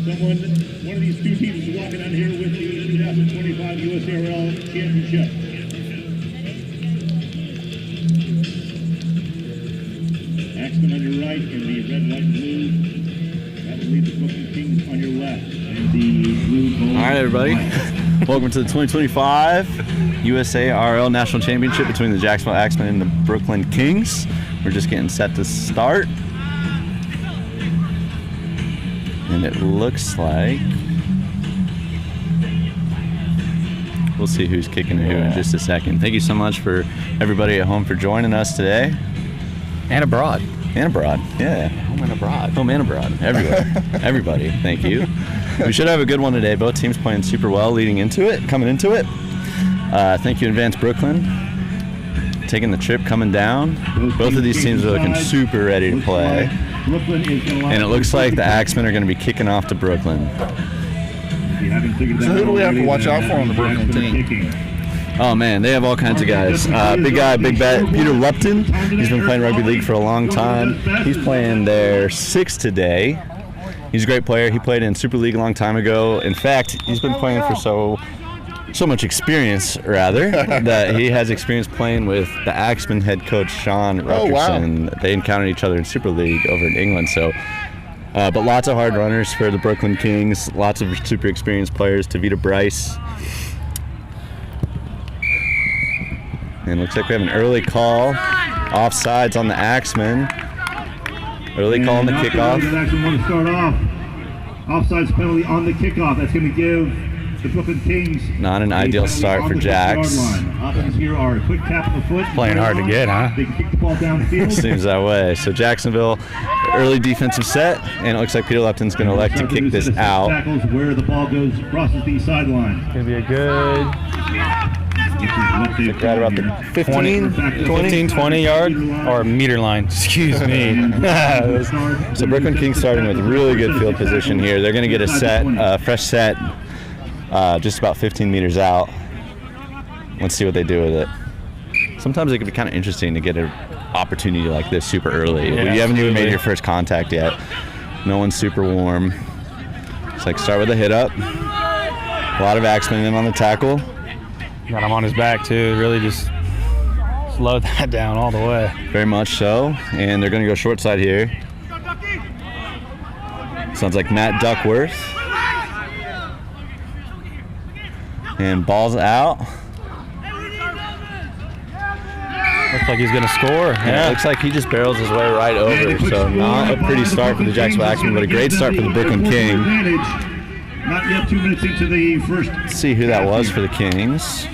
One of these two teams is walking out here with the 2025 USARL Championship. Axemen on your right in the red, white, and blue. That will lead the Brooklyn Kings on your left. And the blue, gold, all right, everybody. Welcome to the 2025 USARL National Championship between the Jacksonville Axemen and the Brooklyn Kings. We're just getting set to start. And it looks like we'll see who's kicking who in just a second. Thank you so much for everybody at home for joining us today. And abroad. And abroad, yeah. Home and abroad. Home and abroad, everywhere. Everybody, thank you. We should have a good one today. Both teams playing super well leading into it, coming into it. Thank you, Advanced Brooklyn, taking the trip, coming down. Both of these teams are looking super ready to play. And it looks like the Axemen are going to be kicking off to Brooklyn. So who do we have to watch out for on the Brooklyn team? Oh man, they have all kinds of guys. Big guy, big bet, Peter Lupton. He's been playing rugby league for a long time. He's playing their sixth today. He's a great player. He played in Super League a long time ago. In fact, he's been playing for so much experience, rather, that he has experience playing with the Axemen head coach, Sean Rutgerson. They encountered each other in Super League over in England. So, but lots of hard runners for the Brooklyn Kings, lots of super experienced players, Tavita Bryce. And it looks like we have an early call. Offsides on the Axemen. Early call on the kickoff. The Axemen want to start off. Offsides penalty on the kickoff. That's going to give the Brooklyn Kings not an ideal start for Jax. Options here are a quick tap of the foot. Playing hard to get, huh? They can kick the ball downfield. Seems that way. So Jacksonville, early defensive set, and it looks like Peter Lupton's going to elect to kick this out. Tackles where the ball goes, crosses the sideline. It's going to be a good Right about the 15, 20 yard or meter line. Excuse me. So Brooklyn Kings starting with really good field position here. They're going to get a set, fresh set, just about 15 meters out. Let's see what they do with it. Sometimes it can be kind of interesting to get an opportunity like this super early. Yeah, you haven't even made your first contact yet. No one's super warm. It's like start with a hit up. A lot of Axemen in on the tackle. Got him on his back too. Really just slowed that down all the way. Very much so. And they're going to go short side here. Sounds like Matt Duckworth. And ball's out. Looks like he's going to score. Yeah, it looks like he just barrels his way right over. So not a pretty start for the Jacksonville Axemen, but a great start for the Brooklyn King. Not yet 2 minutes into the first. Let's see who that was for the Kings.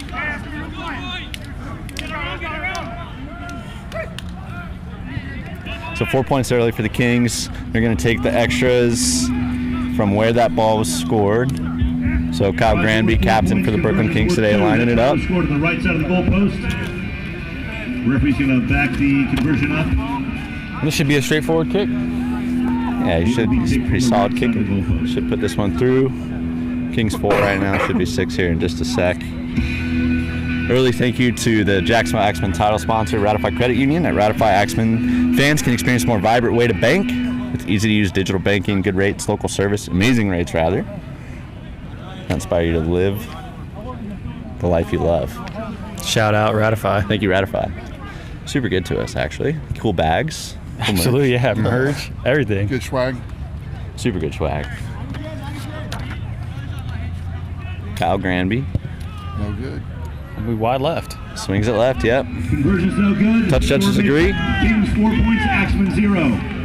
So 4 points early for the Kings. They're going to take the extras from where that ball was scored. So Kyle Granby, captain for the Brooklyn Kings today, lining it up. Scored to the right side of the goalpost. Referee's going to back the conversion up. This should be a straightforward kick. Yeah, he's a pretty solid kicker. Should put this one through. Kings 4 right now. Should be 6 here in just a sec. Early thank you to the Jacksonville Axemen title sponsor, Ratify Credit Union. At Ratify, Axemen fans can experience a more vibrant way to bank with easy-to-use digital banking, good rates, local service, amazing rates rather. That inspire you to live the life you love. Shout out Ratify. Thank you, Ratify. Super good to us, actually. Cool bags. Cool Absolutely, yeah. Merch, everything. Good swag. Super good swag. Kyle Granby. No good. We wide left. Swings it left, yep. Conversion's no good. Touch judges agree. Kings 4 points, Axemen 0.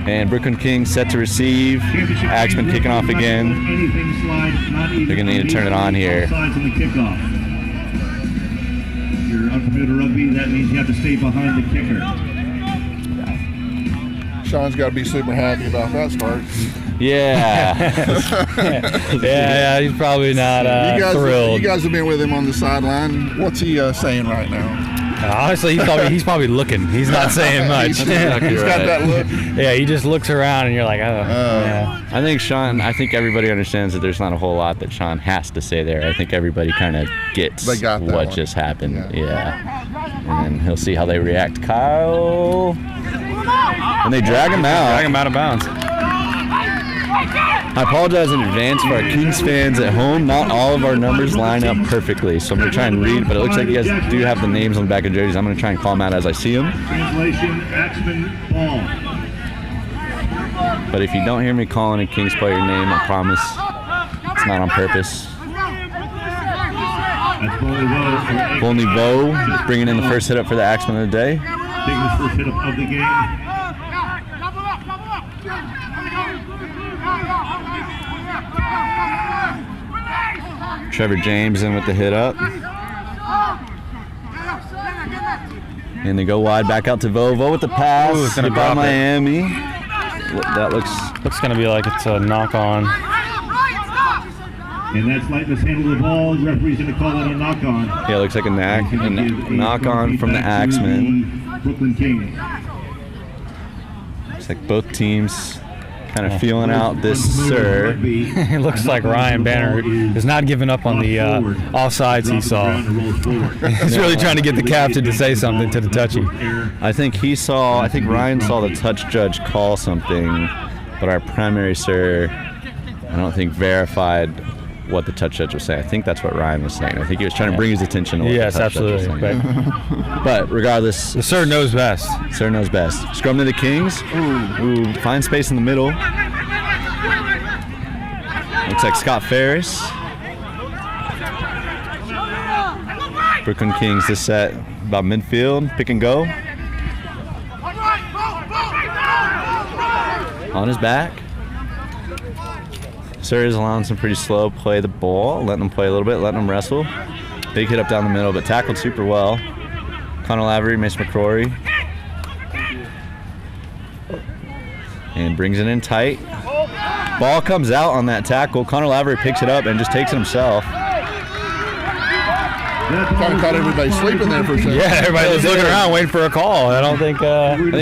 And Brooklyn Kings set to receive. Axemen kicking off again. They're going to need to turn it on here. Offsides on the kickoff. If you're unfamiliar with rugby, that means you have to stay behind the kicker. Sean's got to be super happy about that start. Yeah. yeah, he's probably not thrilled. You guys have been with him on the sideline. What's he saying right now? Honestly, he's probably looking. He's not saying much. He's got that look. Yeah, he just looks around and you're like, oh. Yeah. I think everybody understands that there's not a whole lot that Sean has to say there. I think everybody kind of gets what just happened. Yeah. And then he'll see how they react. Kyle. And they drag him out. Drag him out of bounds. I apologize in advance for our Kings fans at home. Not all of our numbers line up perfectly, so I'm going to try and read, but it looks like you guys do have the names on the back of jerseys. I'm going to try and call them out as I see them. Translation, Axemen ball. But if you don't hear me calling a Kings player name, I promise it's not on purpose. That's Volney Vo bringing in the first hit up for the Axemen of the day. taking his first hit of the game. Trevor James in with the hit up. And they go wide back out to Vo with the pass. Ooh, it's gonna Hit by drop it. Miami. That looks going to be like it's a knock on. And that's like mishandle the ball. The referee's going to call it a knock on. yeah, it looks like a knock on from the Axemen. Brooklyn Kings. It's like both teams kind of feeling out this sir. It looks like Ryan Banner is not giving up on the offsides he saw. He's really trying to get the captain to say something to the touchy. I think Ryan saw the touch judge call something, but our primary sir, I don't think verified what the touch judge was saying. I think that's what Ryan was saying. I think he was trying to bring his attention to what Yes, the touch judge was absolutely. saying. But regardless, The sir knows best. sir knows best. Scrum to the Kings. Ooh, find space in the middle. Looks like Scott Ferris. Brooklyn Kings this set about midfield. Pick and go. On his back. Sir is allowing some pretty slow play the ball, letting them play a little bit, letting them wrestle. Big hit up down the middle, but tackled super well. Connor Lavery, Mace McCrory. And brings it in tight. Ball comes out on that tackle. Connor Lavery picks it up and just takes it himself. Kind of caught everybody sleeping there for a second. Yeah, everybody was looking around waiting for a call. I think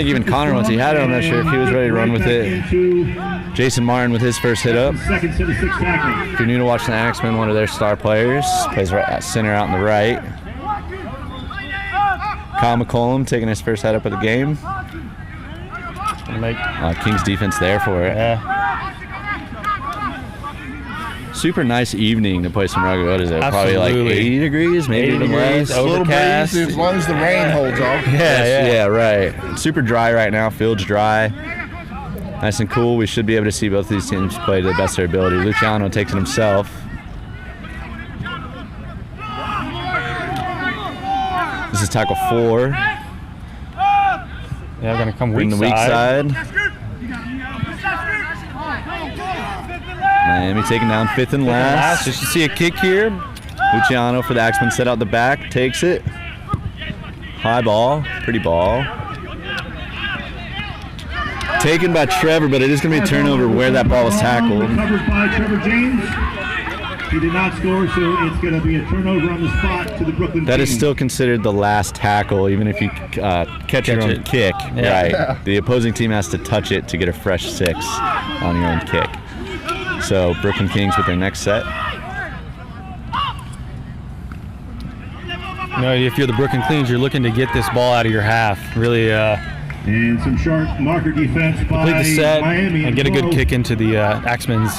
even Connor, once he had it, I'm not sure if he was ready to run with it. Jason Martin with his first hit up. Second set of 6 tackles. If you're new to watching the Axemen, one of their star players, plays right at center out in the right. Kyle McCollum taking his first head up of the game. Kings defense there for it. Yeah. Super nice evening to play some rugby. What is it? Probably like Absolutely. 80 degrees, maybe 80 even degrees, less. A little Overcast. breeze, as long as the rain holds off. Yeah, right. Super dry right now. Field's dry. Nice and cool. We should be able to see both of these teams play to the best of their ability. Luciano takes it himself. This is tackle 4. Yeah, going to come We're in weak the weak side. side. Miami taking down 5th and last. Just to see a kick here. Luciano for the Axemen set out the back, takes it. High ball, pretty ball. Taken by Trevor, but it is going to be a turnover where that ball was tackled. Recovered by Trevor James. He did not score, so it's going to be a turnover on the spot to the Brooklyn That is Kings. still considered the last tackle, even if you catch your own it. kick. Yeah. Right. The opposing team has to touch it to get a fresh 6 on your own kick. So Brooklyn Kings with their next set. You know, if you're the Brooklyn Kings, you're looking to get this ball out of your half. Really And some sharp marker defense by complete the set Miami. and get a good kick into the Axemen's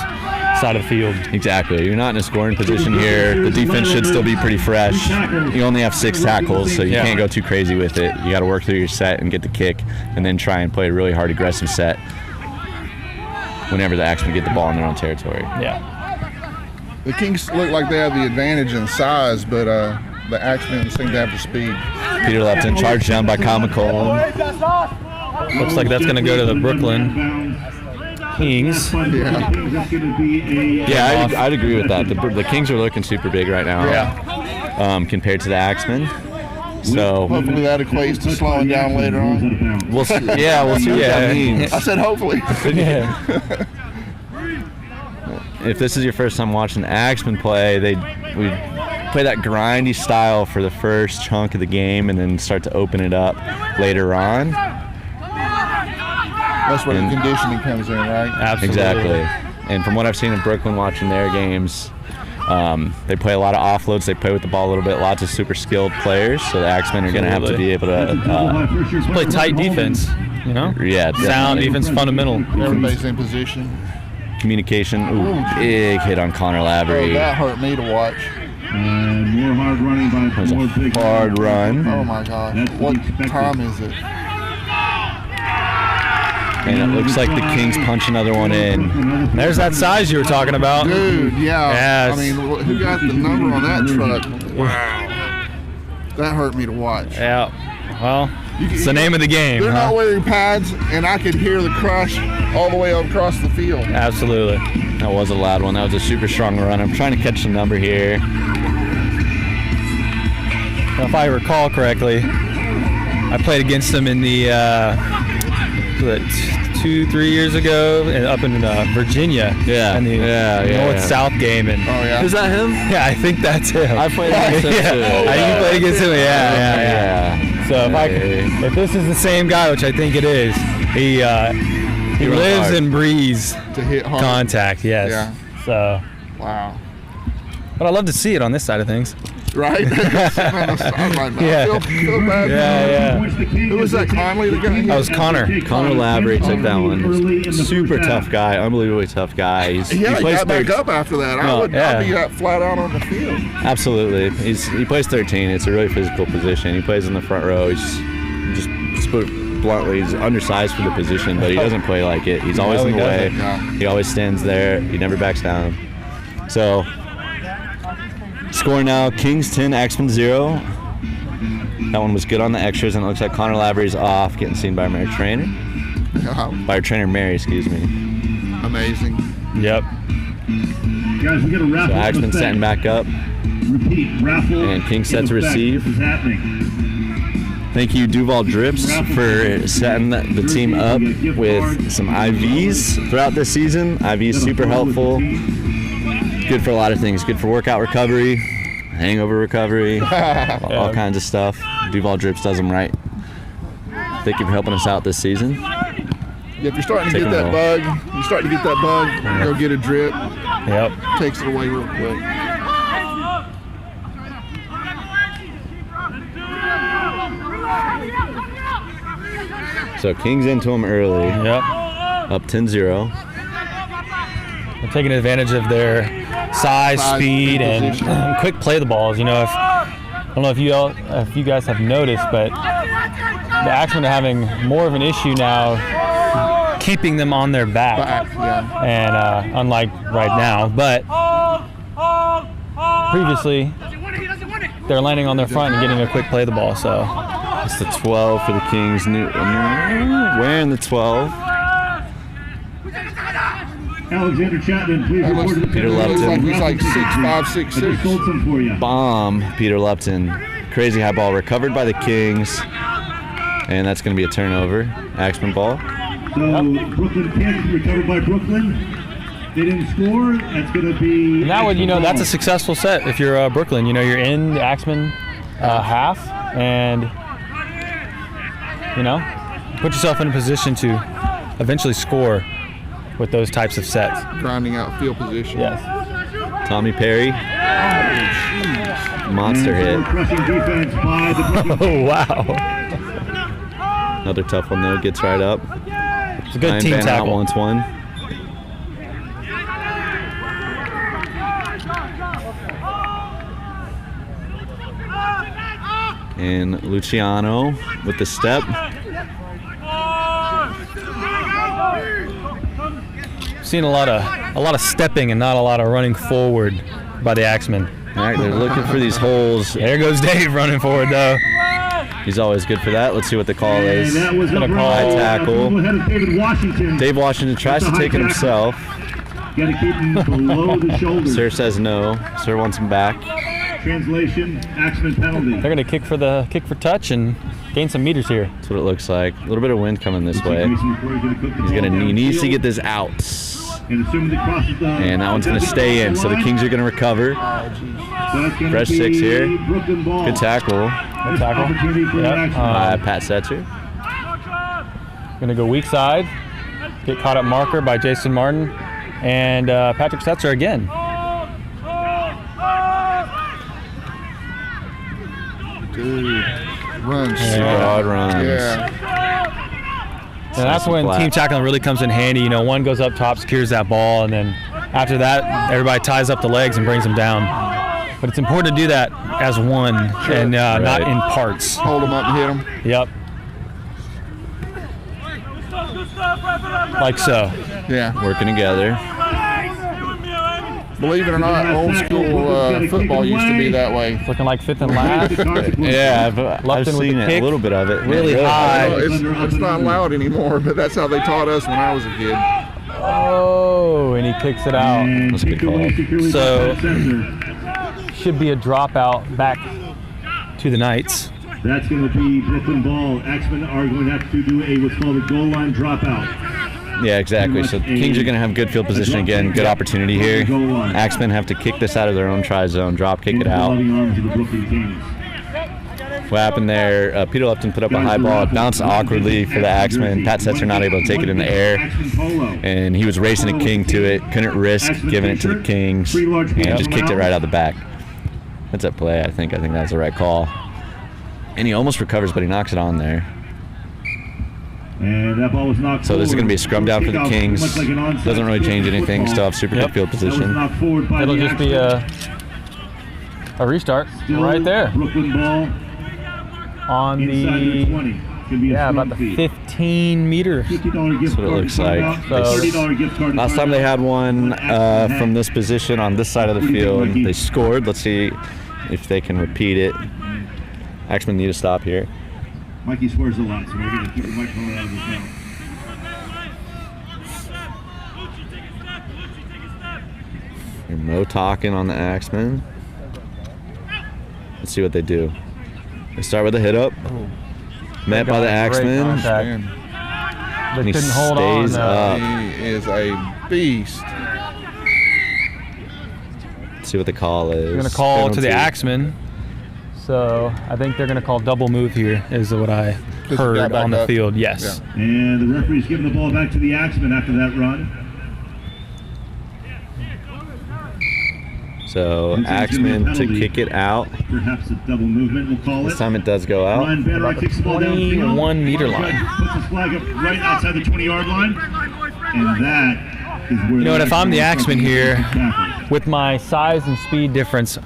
side of the field. Exactly. You're not in a scoring position here. The defense should still be pretty fresh. You only have 6 tackles, so you Yeah. can't go too crazy with it. You got to work through your set and get the kick, and then try and play a really hard, aggressive set whenever the Axemen get the ball in their own territory. Yeah. The Kings look like they have the advantage in size, but the Axemen seem to have the speed. Peter Lupton charged down by Kyle McCollum. Looks like that's going to go to the Brooklyn Kings. Yeah, I'd agree with that. The Kings are looking super big right now. Yeah. Compared to the Axemen. So Hopefully that equates to slowing down later on. we'll see what that means. I said hopefully. Yeah. If this is your first time watching the Axemen play, we play that grindy style for the first chunk of the game and then start to open it up later on. That's where the conditioning comes in, right? Absolutely. Exactly. And from what I've seen in Brooklyn watching their games, they play a lot of offloads. They play with the ball a little bit. Lots of super skilled players. So the Axemen are going to have to be able to Play tight defense, you know? yeah, Sound definitely. defense, fundamental. Everybody's in position. communication. Ooh, big hit on Connor Oh, Lavery. that hurt me to watch. And more hard running by That was more a big hard run. Oh my God. That's What expected. time is it? And it looks like the Kings punch another one in. There's that size you were talking about. Dude, yeah. Yes. I mean, who got the number on that truck? Wow. That hurt me to watch. Yeah. Well, it's the name of the game. They're huh? not wearing pads, and I could hear the crush all the way across the field. Absolutely. That was a loud one. That was a super strong run. I'm trying to catch the number here. Now, if I recall correctly, I played against them in the 2-3 years ago, up in Virginia. Yeah, in the yeah. North-South game, and Oh, yeah. Is that him? yeah, I think that's him. I played against him yeah. too. You played against him. Yeah. So if this is the same guy, which I think it is, he runs lives hard. and breathes To hit hard. contact. Yes. Yeah. So, Wow. but I love to see it on this side of things. Right? Sitting on the sideline. Yeah. I feel bad. Yeah. Who was that, Conley? The guy? That was Connor. Connor Lavery took that one. Super tough guy, unbelievably tough guy. Yeah, he plays got back third- up after that. No, I'd be flat out on the field. Absolutely. He plays 13. It's a really physical position. He plays in the front row. He's just put it bluntly, he's undersized for the position, but he doesn't play like it. He's always No, in he the way. doesn't, yeah. He always stands there. He never backs down. So, score now, Kings 10, Axemen 0. That one was good on the extras, and it looks like Connor Lavery's off, getting seen by our trainer. By our trainer, Mary, excuse me. Amazing. Yep. Guys, we got a raffle. So Axemen setting back up. Repeat, raffle. And King set to in effect. receive. This is happening. Thank you, Duval Drips, for setting the team up with some IVs throughout this season. IVs super helpful. Good for a lot of things. Good for workout recovery, hangover recovery, all kinds of stuff. Duval Drips does them right. Thank you for helping us out this season. Yeah, if you're starting to Take get a that roll. bug, go get a drip. Yep. Takes it away real quick. So Kings into them early, Yep. up 10-0. They're taking advantage of their size, speed, and position. quick play the balls. You know, I don't know if you guys have noticed, but the Axemen are having more of an issue now keeping them on their back, Back, yeah. and unlike right now, but previously they're landing on their front and getting a quick play the ball. So It's the 12 for the Kings. Wearing the 12. Alexander Chapman, please That report looks, to the Peter looks Lupton. like he's like 6'5", I just 6'6". sold some for you. Bomb, Peter Lupton. Crazy high ball recovered by the Kings. And that's going to be a turnover. Axemen ball. So Brooklyn kick recovered by Brooklyn. They didn't score. That's going to be. now, Axemen you know, that's ball. a successful set if you're Brooklyn. You know, you're in the Axemen half, and you know, put yourself in a position to eventually score with those types of sets. Grinding out field position. Yes. Tommy Perry. Monster hit. Crushing defense by the Brooklyn. Oh wow. Another tough one though. Gets right up. It's a good Ryan team Van Out tackle. wants one. And Luciano with the step. Seen a lot of stepping and not a lot of running forward by the Axemen. All right, they're looking for these holes. There goes Dave running forward though. He's always good for that. Let's see what the call And is. that was Gonna up call right. tackle. Go ahead of David Washington. Dave Washington tries to take it himself. Got to keep him below the shoulders. Sir says no. Sir wants him back. Translation: Axemen penalty. They're gonna kick for touch and gain some meters here. That's what it looks like. A little bit of wind coming this way. He needs to get this out. And assuming it crosses the. And that one's going to stay in. So the Kings are going to recover. Fresh six here. Brooklyn ball. Good tackle. Good tackle. Opportunity for Yep. the Axemen. Pat Setzer. Gonna go weak side. Get caught up marker by Jason Martin and Patrick Setzer again. Dude, runs. Super hard runs. Yeah. And that's when team tackling really comes in handy. You know, one goes up top, secures that ball, and then after that, everybody ties up the legs and brings them down. But it's important to do that as one and not in parts. Hold them up and hit them. Yep. Like so. Yeah. Working together. Believe it or not, old school football used to be that way. Looking like 5th and last. Yeah, I've seen it, a little bit of it. Really high. It's not loud anymore, but that's how they taught us when I was a kid. Oh, and he kicks it out. That's a good call. So, should be a dropout back to the Knights. That's going to be Brooklyn ball. Axemen are going to have to do what's called a goal line dropout. Yeah, exactly. So Kings are going to have good field position again. Good opportunity here. Axemen have to kick this out of their own try zone, drop, kick it out. What happened there? Peter Lupton put up a high ball. It bounced awkwardly for the Axemen. Pat Setzer not able to take it in the air. And he was racing a King to it. Couldn't risk giving it to the Kings. And just kicked it right out the back. That's a play, I think. I think that's the right call. And he almost recovers, but he knocks it on there. And that ball was knocked so this is going to be a scrum down for the Kings. Doesn't really change anything. Still have super good field position. It'll just be a restart right there. Brooklyn ball on the 20. About the 15-meter. That's what it looks like. So last time they had one from this position on this side of the field, they scored. Let's see if they can repeat it. Axemen need to stop here. Mikey swears a lot, so we're going to keep the microphone out of his mouth. No talking on the Axemen. Let's see what they do. They start with a hit up. Met by the Axemen. And he stays up. He is a beast. Let's see what the call is. They're going to call to the Axemen. So I think they're going to call double move here, is what I heard on the field. Yes. Yeah. And the referee's giving the ball back to the Axemen after that run. So Axemen to kick it out. Perhaps a double movement, we'll call it. This time it does go out. Ryan Banner kicks the ball down the 21-meter line. Puts his flag up right outside the 20-yard line. And that is where... You know what, if I'm the Axemen here, with my size and speed difference,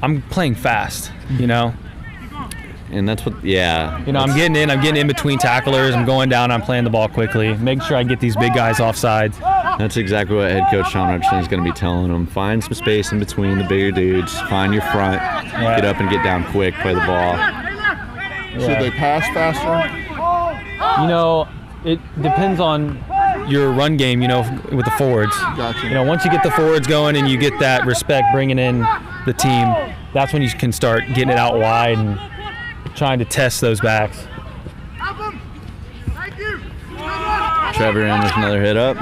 I'm playing fast, you know? And that's what, yeah. You know, I'm getting in between tacklers, I'm going down, I'm playing the ball quickly, make sure I get these big guys off sides. That's exactly what head coach Sean Richardson is going to be telling them. Find some space in between the bigger dudes, find your front, get up and get down quick, play the ball. Should they pass faster? You know, it depends on your run game, you know, with the forwards. Gotcha. You know, once you get the forwards going and you get that respect bringing in the team, that's when you can start getting it out wide and trying to test those backs. Trevor in with another hit up.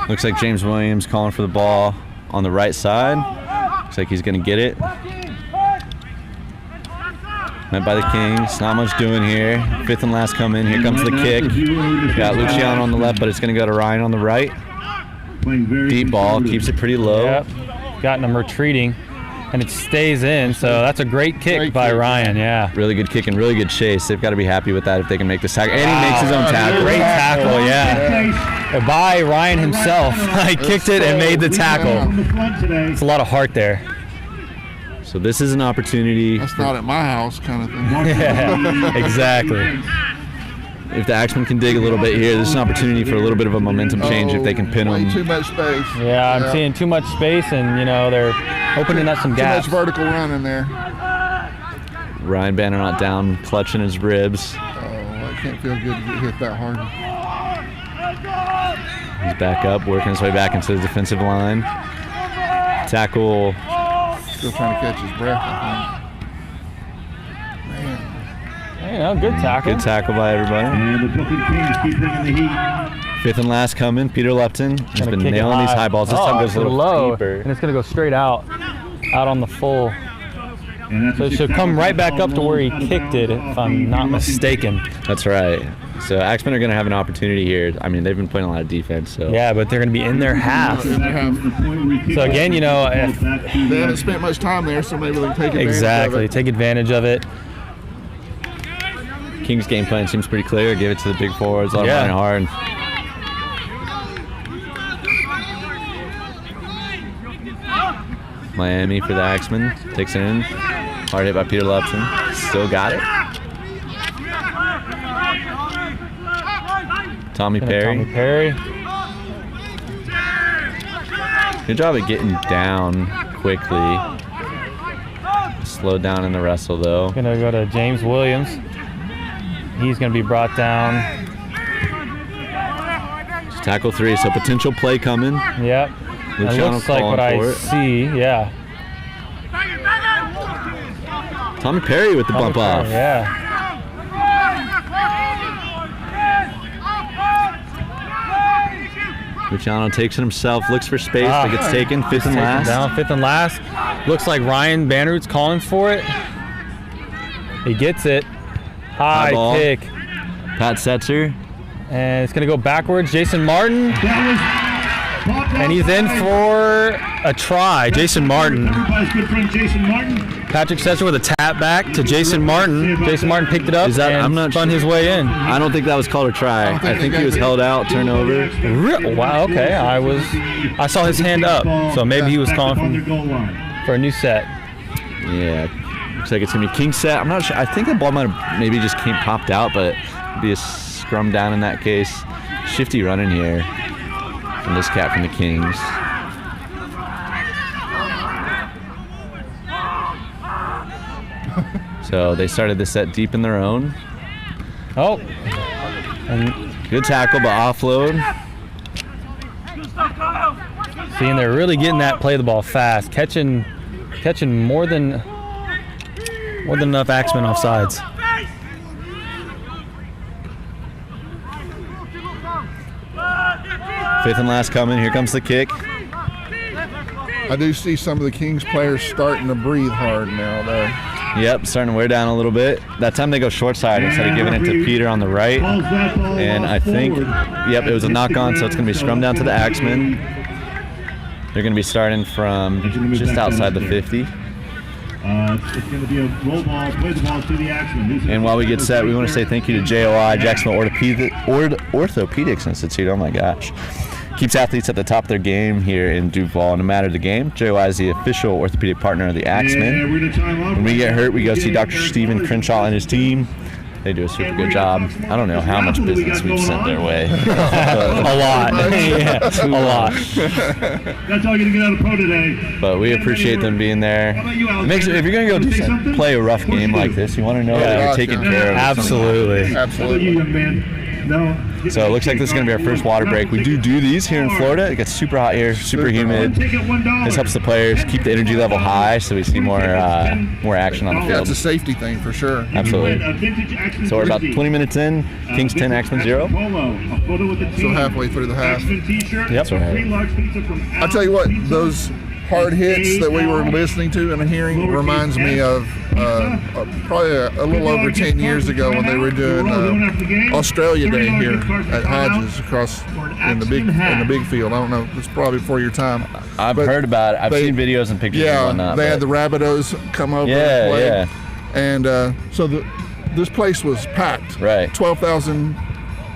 Looks like James Williams calling for the ball on the right side. Looks like he's going to get it. Met by the Kings. Not much doing here. 5th and last come in. Here comes the kick. Got Luciano on the left, but it's going to go to Ryan on the right. Deep ball. Keeps it pretty low. Yep. Gotten him retreating. And it stays in, so that's a great kick by Ryan, yeah. Really good kick and really good chase. They've got to be happy with that if they can make this tackle. And he makes his own tackle. Great tackle, yeah. By Ryan himself. He kicked it and made the tackle. It's a lot of heart there. So this is an opportunity. That's not at my house kind of thing. Yeah, exactly. If the Axemen can dig a little bit here, this is an opportunity for a little bit of a momentum change if they can pin them. Too much space. Yeah, I'm seeing too much space, and, you know, they're opening up some gaps. Too much vertical run in there. Ryan Banner not down, clutching his ribs. Oh, that can't feel good to get hit that hard. He's back up, working his way back into the defensive line. Tackle. Still trying to catch his breath, I think. Man. You know, good tackle. Good tackle by everybody. And the Brooklyn Kings keep bringing the heat. 5th and last coming. Peter Lupton has been nailing these high balls. This time goes a little low, deeper. and it's going to go straight out on the full. So it should come right back up to where he kicked it, if I'm not mistaken. That's right. So Axemen are going to have an opportunity here. I mean, they've been playing a lot of defense. So yeah, but they're going to be in their half. So again, you know, if they haven't spent much time there, so maybe they can take advantage exactly of it. Take advantage of it. Kings game plan seems pretty clear. Give it to the big forwards, let them run it hard. Miami for the Axemen. Takes it in. Hard hit by Peter Lupton. Still got it. Tommy Perry. Good job of getting down quickly. Slowed down in the wrestle though. Gonna go to James Williams. He's gonna be brought down. Just tackle 3, so potential play coming. Yep. That looks like what I see, yeah. Tommy Perry with the bump off. Yeah. Luciano takes it himself, looks for space, but gets taken. Fifth and last. Down, 5th and last. Looks like Ryan Bannerud's calling for it. He gets it. High kick. Pat Setzer. And it's going to go backwards. Jason Martin. And he's in for a try. Jason Martin. Patrick Setzer with a tap back to Jason Martin. Jason Martin picked it up and spun his way in. I don't think that was called a try. I think he was held out, turnover. Wow, okay. I saw his hand up, so maybe he was calling for a new set. Yeah, looks like it's going to be King set. I'm not sure. I think the ball might have maybe just popped out, but it'd be a scrum down in that case. Shifty running here from this cat from the Kings. So they started this set deep in their own. Oh, and good tackle, but offload. Seeing they're really getting that play the ball fast, catching more than enough Axemen off sides. Fifth and last coming. Here comes the kick. I do see some of the Kings players starting to breathe hard now, though. Yep, starting to wear down a little bit. That time they go short side instead of giving it to Peter on the right. And I think, yep, it was a knock on, so it's going to be scrum down to the Axemen. They're going to be starting from just outside the 50. It's going to be a roll ball, play the ball to the Axemen. And while we get set, we want to say thank you to JOI, Jacksonville Orthopedics Institute. Oh my gosh. Keeps athletes at the top of their game here in Duval, no matter the game. JOI is the official orthopedic partner of the Axemen. When we get hurt, we go see Dr. Stephen Crenshaw and his team. They do a super good job. I don't know how much business we've sent their way. A lot. Yeah, a lot. That's all you're going to get out of pro today. But we appreciate them being there. If you're going to go play a rough game like this, you want to know that you're taken care of. Absolutely. So it looks like this is going to be our first water break. We do these here in Florida. It gets super hot here, super humid. This helps the players keep the energy level high so we see more action on the Yeah, field. it's a safety thing for sure. Absolutely. So we're about 20 minutes in. Kings 10, Axemen 0. So halfway through the half. Yep. That's right. I'll tell you what, those hard hits that we were listening to and hearing reminds me of probably a little over 10 years ago when they were doing Australia Day here at Hodges across in the big field. I don't know, it's probably before your time. I've heard about it. I've seen videos and pictures and whatnot. They had the Rabbitohs come over and play. Yeah. And so this place was packed. Right. 12,000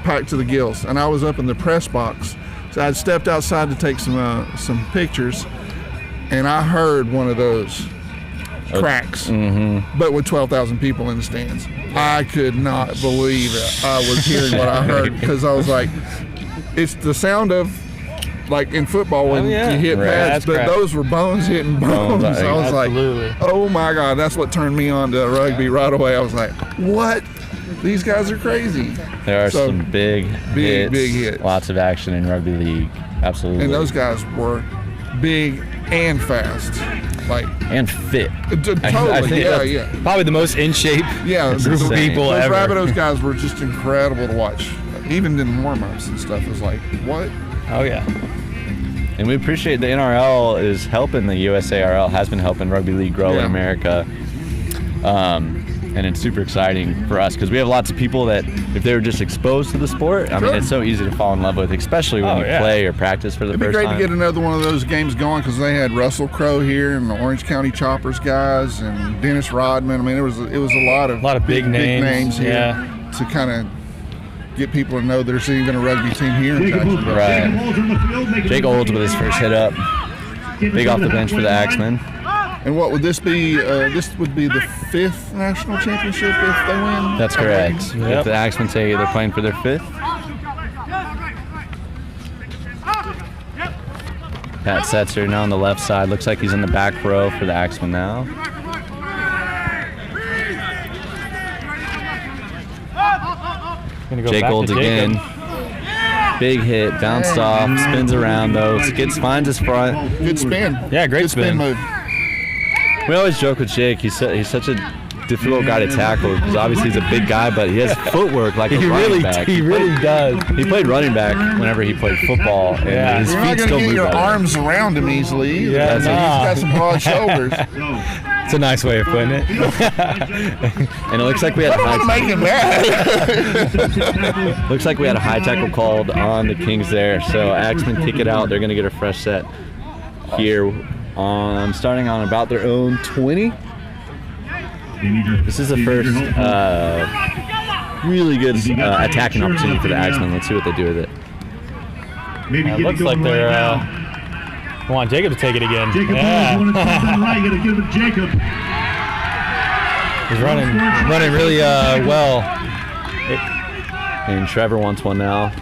packed to the gills. And I was up in the press box. So I had stepped outside to take some pictures. And I heard one of those cracks, but with 12,000 people in the stands. I could not believe it. I was hearing what I heard because I was like, it's the sound of, like in football when you hit pads, but those were bones hitting bones. I was like, oh my God, that's what turned me on to rugby right away. I was like, what? These guys are crazy. There are some big hits. Lots of action in rugby league. Absolutely. And those guys were big and fast, and fit. Totally, I think yeah. Probably the most in shape group of people those ever. Rabbitohs guys were just incredible to watch. Even in warm-ups and stuff, it was like, what? Oh yeah. And we appreciate the NRL is helping the USARL, has been helping rugby league grow in America. And it's super exciting for us because we have lots of people that if they were just exposed to the sport, I mean, it's so easy to fall in love with, especially when you play or practice for the first time. It'd be great to get another one of those games going because they had Russell Crowe here and the Orange County Choppers guys and Dennis Rodman. I mean, it was a lot of big names here. Yeah. to kind of get people to know there's even a rugby team here in Jacksonville. Right. Jake Olds with his first hit up. Big off the bench for the Axemen. And what would this be? This would be the 5th national championship if they win? That's correct. If the Axemen say they're playing for their 5th. Pat Setzer now on the left side. Looks like he's in the back row for the Axemen now. Jake Olds again. Big hit, bounced off, spins around though. Finds his front. Good spin. Yeah, great Good spin move. We always joke with Jake. He's such a difficult guy to tackle because obviously he's a big guy, but he has footwork like a running back. He really does. He played running back whenever he played football, and his You're feet not still going to move. get your better. arms around him easily. Yeah, He's got some broad shoulders. It's a nice way of putting it. And it looks like we had a I'm high. making that. Looks like we had a high tackle called on the Kings there. So Axemen kick it out. They're going to get a fresh set here. Starting on about their own 20. This is the first really good attacking opportunity for the Axemen. Let's see what they do with it. It looks like they're want Jacob to take it again. Jacob, yeah. you got to give it to Jacob. He's running really well. And Trevor wants one now.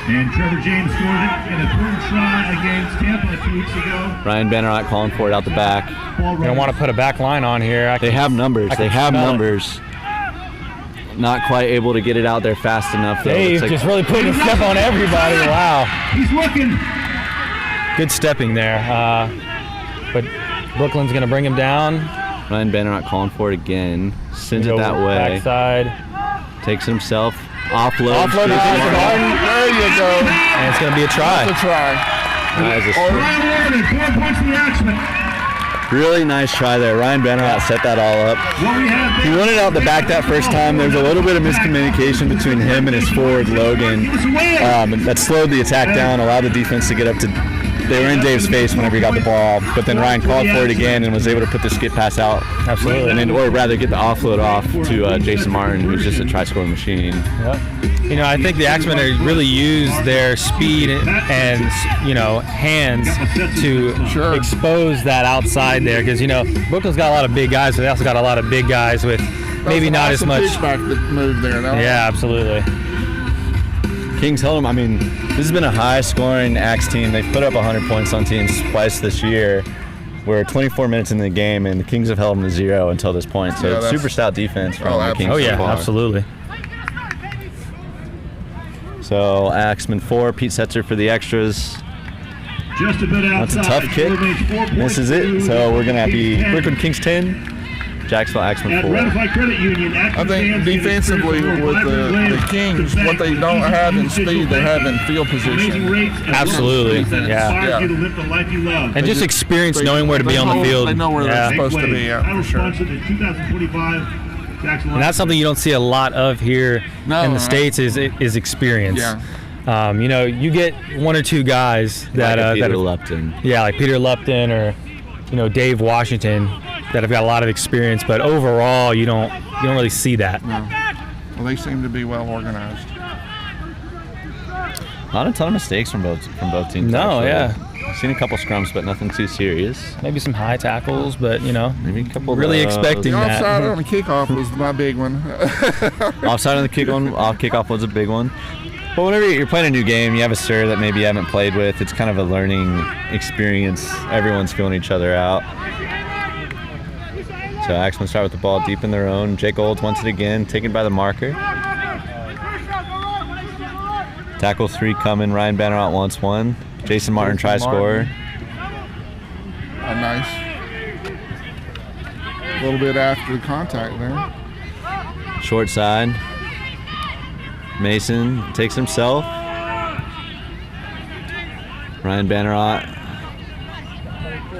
And Trevor James scored it in a third try against Tampa 2 weeks ago. Ryan Bannerot calling for it out the back. They don't want to put a back line on here. They have numbers. They have numbers. Not quite able to get it out there fast enough. Though. Dave just really putting a step on everybody. Wow. He's looking. Good stepping there. But Brooklyn's going to bring him down. Ryan Bannerot calling for it again. Sends it that way. Backside. Takes it himself. Offload. There you go. And it's going to be a try. That's a try. That is a Ryan Warren, 4 points to the Axemen. really nice try there. Ryan Bannerot set that all up. He wanted out the back that first time. There was a little bit of miscommunication between him and his forward, Logan. That slowed the attack down, allowed the defense to get up to... They were in Dave's face whenever he got the ball, but then Ryan called for it again and was able to put the skip pass out. Absolutely. And then, or rather, get the offload off to Jason Martin, who's just a try-scoring machine. Yep. You know, I think the Axemen really use their speed and hands to expose that outside there, because Brooklyn's got a lot of big guys, but they also got a lot of big guys with maybe not as much. Back the move there. Yeah, absolutely. Kings held them. I mean, this has been a high-scoring Axe team. They've put up 100 points on teams twice this year. We're 24 minutes in the game, and the Kings have held them to 0 until this point. So it's super stout defense from the Kings. Oh yeah, so far. absolutely. So Axemen 4, Pete Setzer for the extras. Just a bit outside. That's a tough kick. Misses it. So we're gonna be Brooklyn Kings 10. Jacksonville Axemen 4. I think defensively with the Kings, what they don't have in speed, they have in field position. Absolutely, yeah. And just experience knowing where to be on the field. They know where they're supposed to be, for sure. And that's something you don't see a lot of here in the States is experience. Yeah. You get one or two guys that like Peter Lupton. Yeah, like Peter Lupton or Dave Washington, that have got a lot of experience, but overall you don't really see that. No. Well, they seem to be well organized. Not a ton of mistakes from both teams. No, actually. yeah. I've seen a couple scrums, but nothing too serious. Maybe some high tackles, but maybe a couple. Really expecting The that. offside on the kickoff was my big one. Offside on the kickoff was a big one. But whenever you're playing a new game, you have a sir that maybe you haven't played with. It's kind of a learning experience. Everyone's feeling each other out. So Axemen start with the ball deep in their own. Jake Olds wants it again, taken by the marker. Tackle 3 coming. Ryan Bannerot wants one. Jason Martin tries score. Nice. A little bit after the contact there. Short side. Mason takes himself. Ryan Bannerot.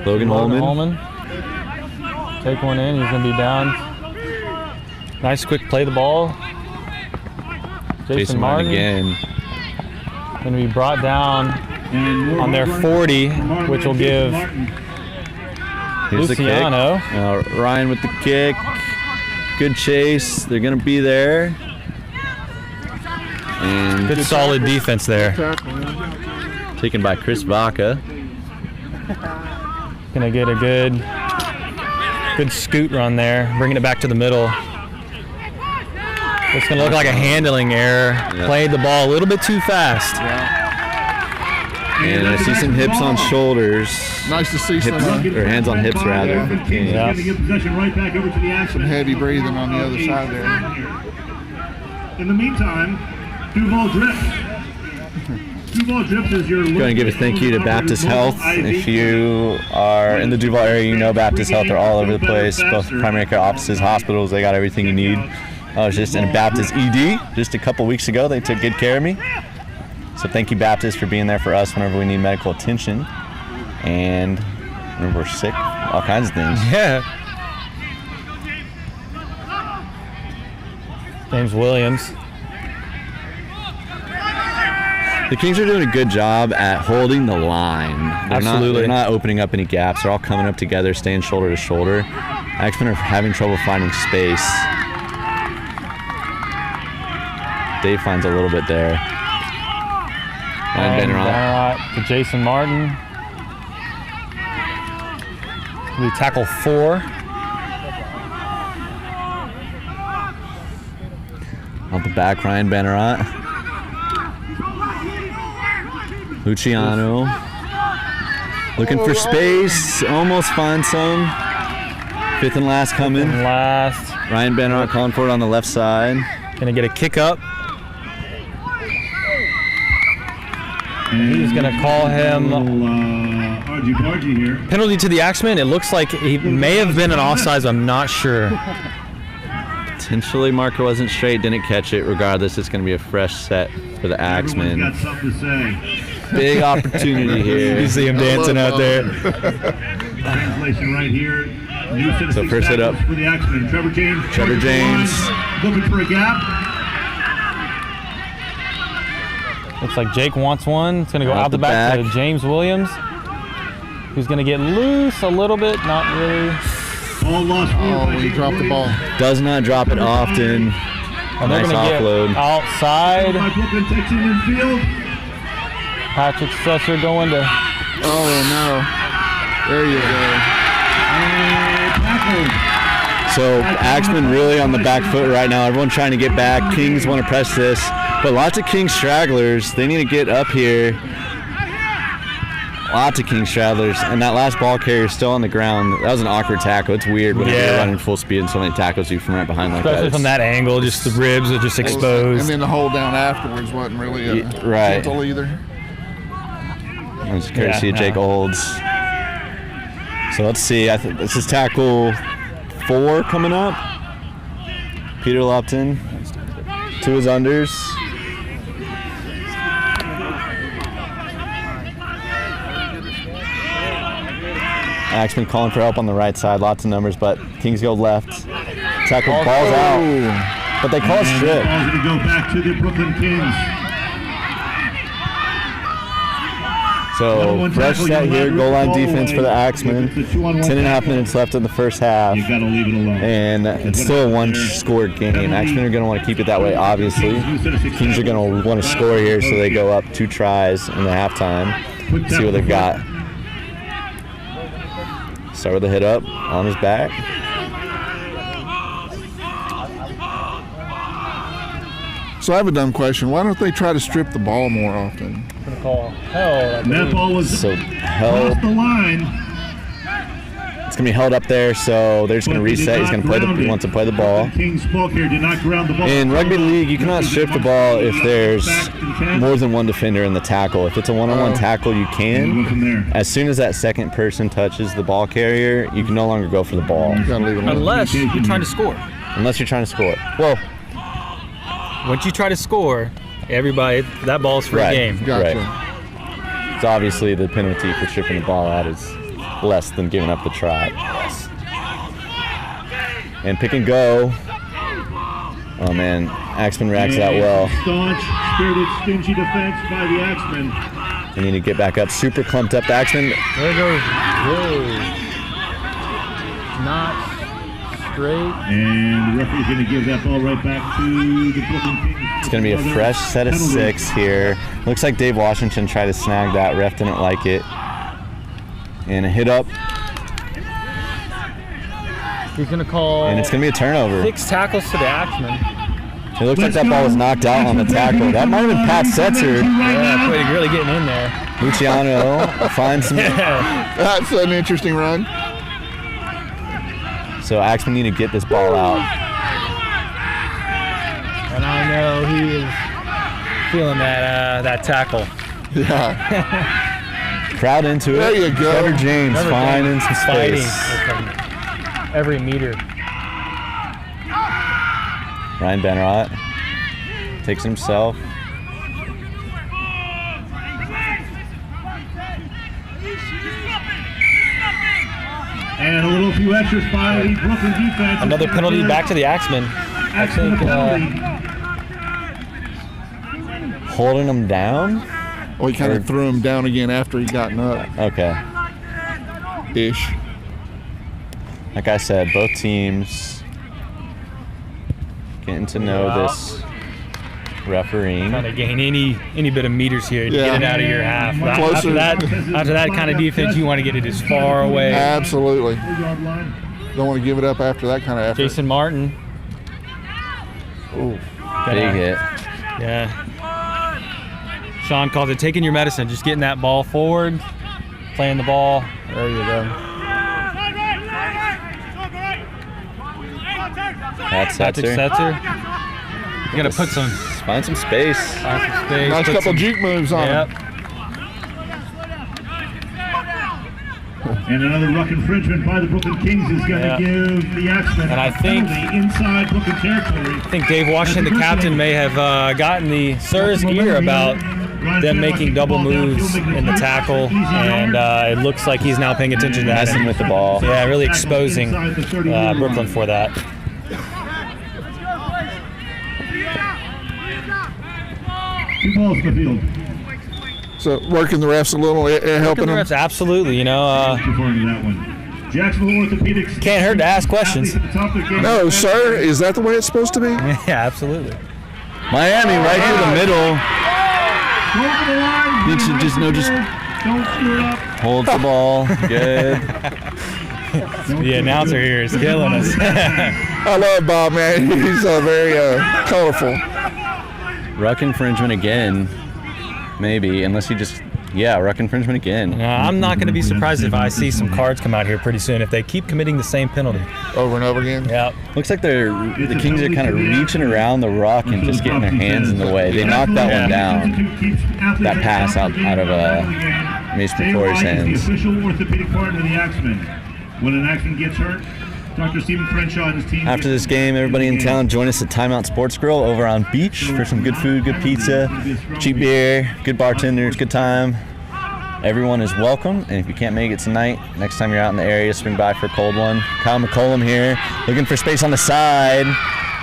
Logan Holman. Take one in. He's going to be down. Nice quick play the ball. Jason Martin again. Going to be brought down on their 40, which will give Here's Luciano. The kick. Ryan with the kick. Good chase. They're going to be there. And Good solid defense there. taken by Chris Vaca. Gonna get a good scoot run there, bringing it back to the middle. It's gonna look like a handling error. Yep. Played the ball a little bit too fast. And I see some hips on shoulders. Nice to see some Or hands on hips rather for Kings. Yeah. Giving possession right back over to the Axemen. heavy breathing on the other side there. In the meantime, Duval Drift. Duval Drift is your. Going to give a thank you to Baptist Health. If you are in the Duval area, you know Baptist Health are all over the place. Both primary care offices, hospitals, they got everything you need. I was just in a Baptist ED just a couple weeks ago. They took good care of me. So thank you, Baptist, for being there for us whenever we need medical attention. And whenever we're sick, all kinds of things. Yeah. James Williams. The Kings are doing a good job at holding the line. Absolutely. They're not opening up any gaps. They're all coming up together, staying shoulder to shoulder. Axemen are having trouble finding space. Dave finds a little bit there. And Benrot to Jason Martin. We tackle 4. Off the back, Ryan Benrot. Luciano. Looking for space. Almost finds some. 5th and last coming. Last. Ryan Benrot calling for it on the left side. Gonna get a kick up. He's gonna call him Argy here. penalty to the Axemen. It looks like he may have been an offsides. I'm not sure. Potentially marker wasn't straight, didn't catch it. Regardless, it's going to be a fresh set for the Axemen. Got something to say. Big opportunity here. You see him dancing out there. Translation right here. New So first hit up for the Axemen. Trevor James. Trevor James. Looking for a gap. Looks like Jake wants one. It's gonna go Out out the the back to back. James Williams, who's gonna get loose a little bit. Not really. All lost. Oh, he dropped the ball. Does not drop it often. And they're Nice gonna offload. get outside. By Brooklyn takes it in field. Patrick Susser going to. Oh, no. There you go. Tackled. So Axemen really on the back foot right now. Everyone trying to get back. Kings want to press this, but lots of Kings stragglers. They need to get up here. Lots of Kings stragglers, and that last ball carrier is still on the ground. That was an awkward tackle. It's weird when you're running full speed and somebody tackles you from right behind like Especially that. from that angle, just the ribs are just exposed. And then the hold down afterwards wasn't really right. gentle either. It's courtesy of Jake Olds. So let's see. I think this is tackle 4 coming up. Peter Lupton to his unders. Axemen calling for help on the right side. Lots of numbers, but Kings go left. Tackle balls out, but they call strip. Ball's going to go back to the Brooklyn Kings. So fresh set here, goal line defense for the Axemen. 10.5 minutes left in the first half. You got to leave it alone. And it's still a one-score game. Axemen are going to want to keep it that way, obviously. Kings are going to want to score here, so they go up 2 tries in the halftime. See what they've got. Start with a hit up on his back. So I have a dumb question. Why don't they try to strip the ball more often? That ball was So held. off the line. It's going to be held up there, so they're just going to reset. He's going to play he wants to play the ball. Kings ball here did not ground the ball. In rugby league, you cannot strip the ball if there's more than one defender in the tackle. If it's a one-on-one tackle, you can. As soon as that second person touches the ball carrier, you can no longer go for the ball. You gotta leave it alone. Unless you're trying to score. Unless you're trying to score. Well, Once you try to score, everybody, that ball's for a game. Gotcha. Right. So obviously the penalty for stripping the ball out is less than giving up the try. And pick and go. Oh man, Axemen reacts that well. Staunch, spirited, stingy defense by the Axemen. They need to get back up. Super clumped up. The Axemen. There goes. Whoa. Not great. And the referee's going to give that ball right back to the Brooklyn Kings. It's going to be a fresh set of 6 here. Looks like Dave Washington tried to snag that. Ref didn't like it. And a hit up. He's going to call. And it's going to be a turnover. 6 tackles to the Axemen. It looks like that ball was knocked out on the tackle. That might have been Pat Setzer. Yeah, really getting in there. Luciano finds some. That's an interesting run. So Axemen need to get this ball out. And I know he is feeling that tackle. Yeah. Crowd into it. There you go. Trevor James finding some Fighting space. with every meter. Ryan Benrot takes it himself. And a little few extras by the Brooklyn defense. Another penalty back to the Axemen. I think Holding him down? Well, he kind of threw him down again after he gotten up. Okay. Ish. Like I said, both teams getting to know this refereeing. trying to gain any bit of meters here to Yeah. get it out of your half. Closer. After that kind of defense, you want to get it as far away. Absolutely. Don't want to give it up after that kind of effort. Jason Martin. Ooh. Big hit. Yeah. Sean calls it taking your medicine, just getting that ball forward, playing the ball. There you go. That's Patrick Setzer. You're gonna find some space. find some space. Nice put couple some- juke moves on Yep. him. And another ruck infringement by the Brooklyn Kings is going to give the Axemen And I a think- penalty inside Brooklyn territory. I think Dave Washington, the captain, may have gotten the Sirs ear about them making double moves in the tackle, and it looks like he's now paying attention to that. Messing with the ball. Yeah, really exposing Brooklyn for that. Two balls in the field. So working the refs a little, helping them. Absolutely, you know. Too far into that one. Jacksonville Orthopedics. Can't hurt to ask questions. No, sir. Is that the way it's supposed to be? Yeah, absolutely. Miami right through the middle. You should just know, just don't screw it up. Holds the ball. Good. The announcer here is killing us. I love Bob, man. He's very colorful. Ruck infringement again. Maybe, unless he just, ruck infringement again. I'm not going to be surprised if I see some cards come out here pretty soon if they keep committing the same penalty. Over and over again? Yeah. Looks like the Kings are kind of reaching around the ruck and just getting their hands in the way. They knocked that one down. That pass out of Mace McCory's hands. The official orthopedic partner of the Axemen. When an Axeman gets hurt, Dr. Stephen Crenshaw and his team. After this game, everybody in town, join us at Timeout Sports Grill over on Beach for some good food, good pizza, cheap beer, good bartenders, good time. Everyone is welcome, and if you can't make it tonight, next time you're out in the area, swing by for a cold one. Kyle McCollum here, looking for space on the side.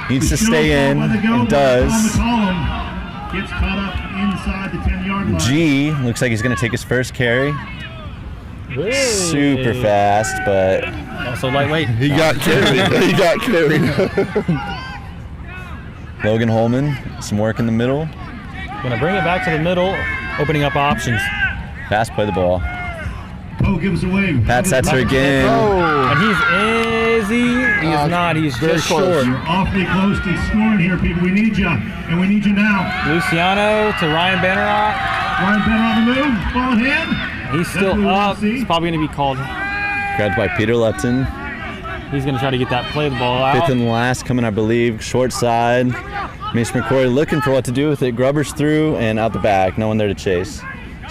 Needs to stay in, and does. Gets caught up inside the 10-yard line. G looks like he's going to take his first carry. Super fast, but Also lightweight. He got carried. He got carried. Logan Holman, some work in the middle. Going to bring it back to the middle, opening up options. Fast play the ball. Oh, give us away. Pat Setzer again. Oh. And is he? He is not. He's very just close. short. You're awfully close to scoring here, people. We need you, and we need you now. Luciano to Ryan Benrot. Ryan Penn on the move, ball in hand. He's still up. He's probably going to be called. Grabbed by Peter Lupton. He's going to try to get that play the ball out. Fifth and last coming, I believe. Short side. Mace McCory looking for what to do with it. Grubbers through and out the back. No one there to chase.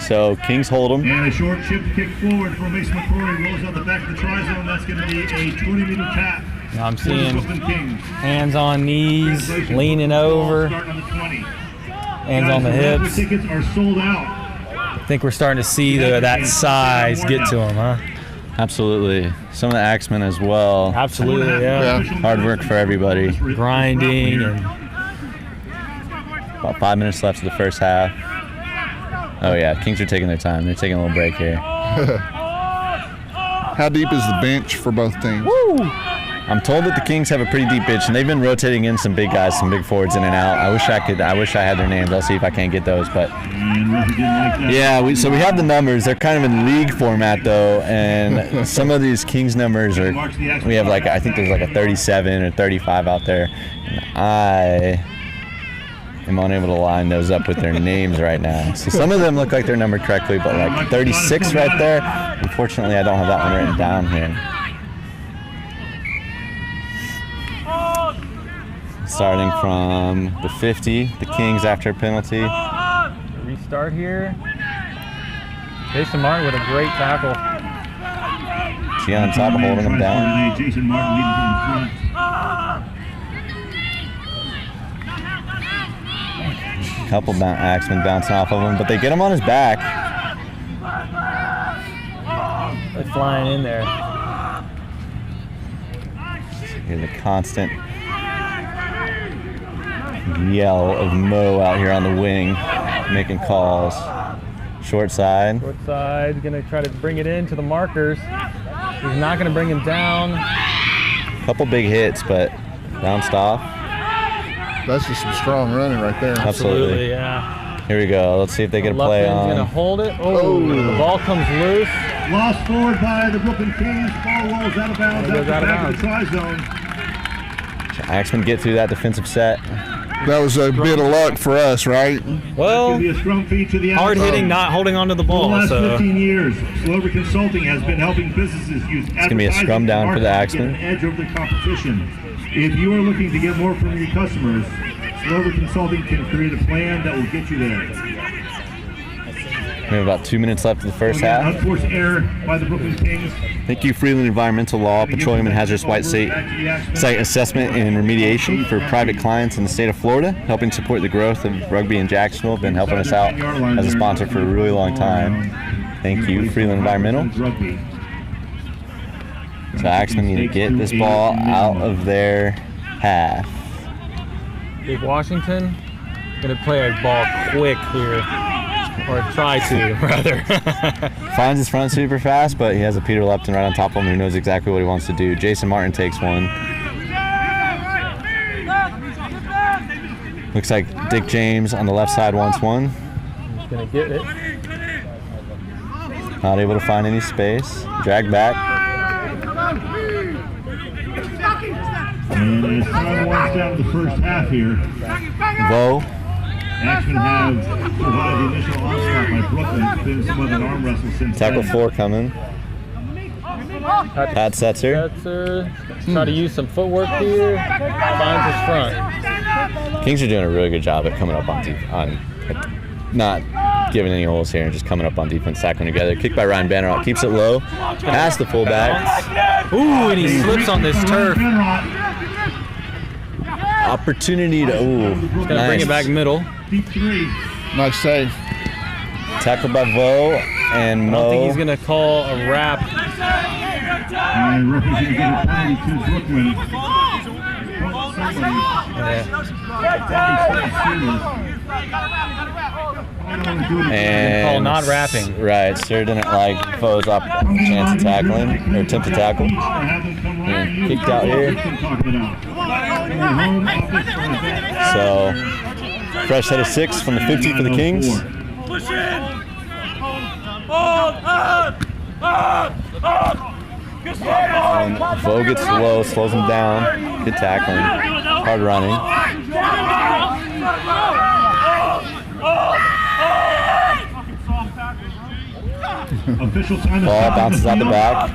So Kings hold them. And a short chip kick forward from Mason McCrory. Rolls out the back of the try zone. That's going to be a 20-meter tap. Now I'm for the seeing Brooklyn Kings. hands on knees, leaning over, Starting on the 20. hands on the Guys, hips. tickets are sold out. I think we're starting to see that size get to him, huh? Absolutely. Some of the Axemen as well. Absolutely, yeah. Hard work for everybody. Grinding and About 5 minutes left of the first half. Oh yeah, Kings are taking their time. They're taking a little break here. How deep is the bench for both teams? I'm told that the Kings have a pretty deep bench, and they've been rotating in some big guys, some big forwards in and out. I wish I had their names. I'll see if I can't get those. But yeah, so we have the numbers. They're kind of in league format though, and some of these Kings numbers are. We have like, I think there's like a 37 or 35 out there, and I am unable to line those up with their names right now. So some of them look like they're numbered correctly, but like 36 right there. Unfortunately, I don't have that one written down here. Starting from the 50, the Kings after a penalty. Restart here. Jason Martin with a great tackle. She on top of holding him down. Jason Martin leading from the front. Couple Axemen bouncing off of him, but they get him on his back. They're flying in there. Here's a constant yell of Mo out here on the wing, making calls. Short side. Short side, gonna try to bring it in to the markers. He's not gonna bring him down. Couple big hits, but bounced off. That's just some strong running right there. Absolutely. Yeah. Here we go. Let's see if they get a play Lupton's on. gonna hold it. Oh, the ball comes loose. Lost forward by the Brooklyn Kings. Ball rolls out of bounds at the back of the try zone. Axemen get through that defensive set. That was a bit of luck for us, right? Well, Be a scrum feed to the hard outside. hitting, not holding onto the For the ball. last So 15 years, Slover Consulting has been helping businesses use gonna be a scrum down for the Axemen. to get an edge over the competition. If you are looking to get more from your customers, Slover Consulting can create a plan that will get you there. We have about 2 minutes left of the first Again, half. unforced error by the Brooklyn Kings. Thank you, Freeland Environmental Law, Petroleum and Hazardous Waste Site Assessment and Remediation for private clients in the state of Florida, helping support the growth of rugby in Jacksonville. Been helping us out as a sponsor for a really long time. Thank you, Freeland Environmental. So Axemen need to get this ball out of their half. Big Washington gonna play a ball quick here, or try to rather. Finds his front super fast, but he has a Peter Lupton right on top of him who knows exactly what he wants to do. Jason Martin takes one. Looks like Dick James on the left side wants one. He's gonna get it. Not able to find any space. Drag back. And as time winds down the first half here, Vo. Axemen have survived the initial onslaught by Brooklyn. It's been somewhat of an arm wrestle since Tackle then. 4 coming. Pat Setzer. Try to use some footwork here. Finds his front. Kings are doing a really good job at coming up on not giving any holes here and just coming up on defense, tackling together. Kick by Ryan Bannerot, keeps it low. Pass the fullback. Ooh, and he slips on this turf. Opportunity to, ooh, Gonna nice. bring it back middle. Deep three. Nice save. Tackled by Vo and I Mo. don't think he's gonna call a wrap. And representing the penalty to Brooklyn. And Call not wrapping. Right, Sir didn't like Vo's chance of tackling, or attempt to tackle. And kicked out here. So, fresh set of 6 from the 50 for the Kings. And Vo gets low, slows him down. Good tackling. Hard running. Ball bounces out the back.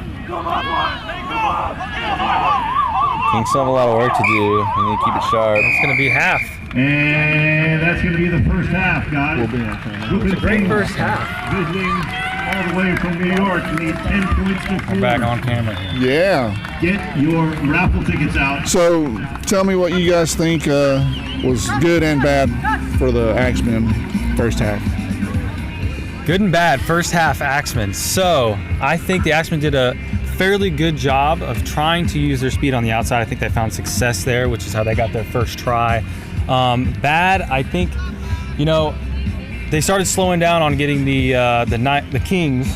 Kings still have a lot of work to do. We need to keep it sharp. It's gonna be half. And that's going to be the first half, guys. It's a great first half. Visiting all the way from New York. You need 10 points to We're back on camera here. Yeah. get your raffle tickets out. So tell me what you guys think was good and bad for the Axemen first half. Good and bad first half Axemen. So I think the Axemen did a fairly good job of trying to use their speed on the outside. I think they found success there, which is how they got their first try. Bad, I think, you know, they started slowing down on getting the Kings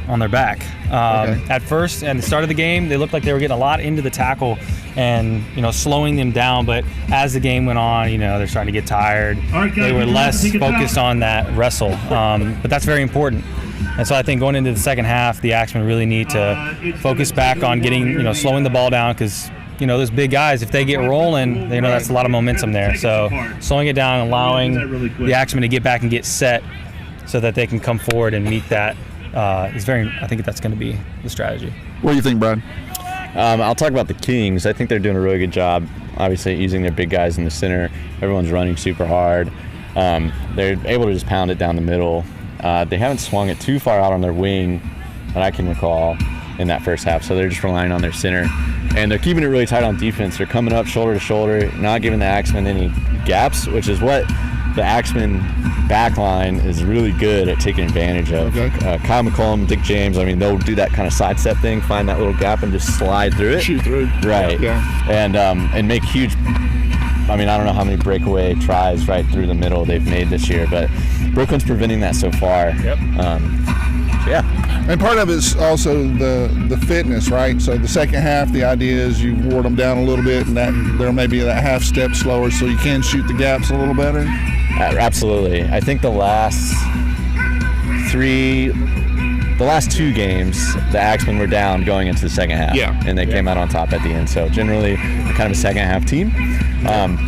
on their back. At first, and the start of the game, they looked like they were getting a lot into the tackle and, slowing them down. But as the game went on, they're starting to get tired. They were less focused on that wrestle. But that's very important. And so I think going into the second half, the Axemen really need to focus back on getting, slowing the ball down, because those big guys, if they get rolling, that's a lot of momentum there. So slowing it down and allowing the Axemen to get back and get set so that they can come forward and meet that I think that's going to be the strategy. What do you think, Brad? I'll talk about the Kings. I think they're doing a really good job, obviously, using their big guys in the center. Everyone's running super hard. They're able to just pound it down the middle. They haven't swung it too far out on their wing that I can recall in that first half, so they're just relying on their center. And they're keeping it really tight on defense. They're coming up shoulder to shoulder, not giving the Axemen any gaps, which is what the Axemen back line is really good at taking advantage of. Kyle McCollum, Dick James, they'll do that kind of sidestep thing, find that little gap and just slide through it. Shoot through. Right. Yeah. And make huge, I don't know how many breakaway tries right through the middle they've made this year, but Brooklyn's preventing that so far. Yep. Yeah. And part of it's also the fitness, right? So the second half, the idea is you ward them down a little bit, and that there may be that half step slower, so you can shoot the gaps a little better. Absolutely. I think the last two games, the Axemen were down going into the second half. Yeah. And they came out on top at the end. So generally, kind of a second half team.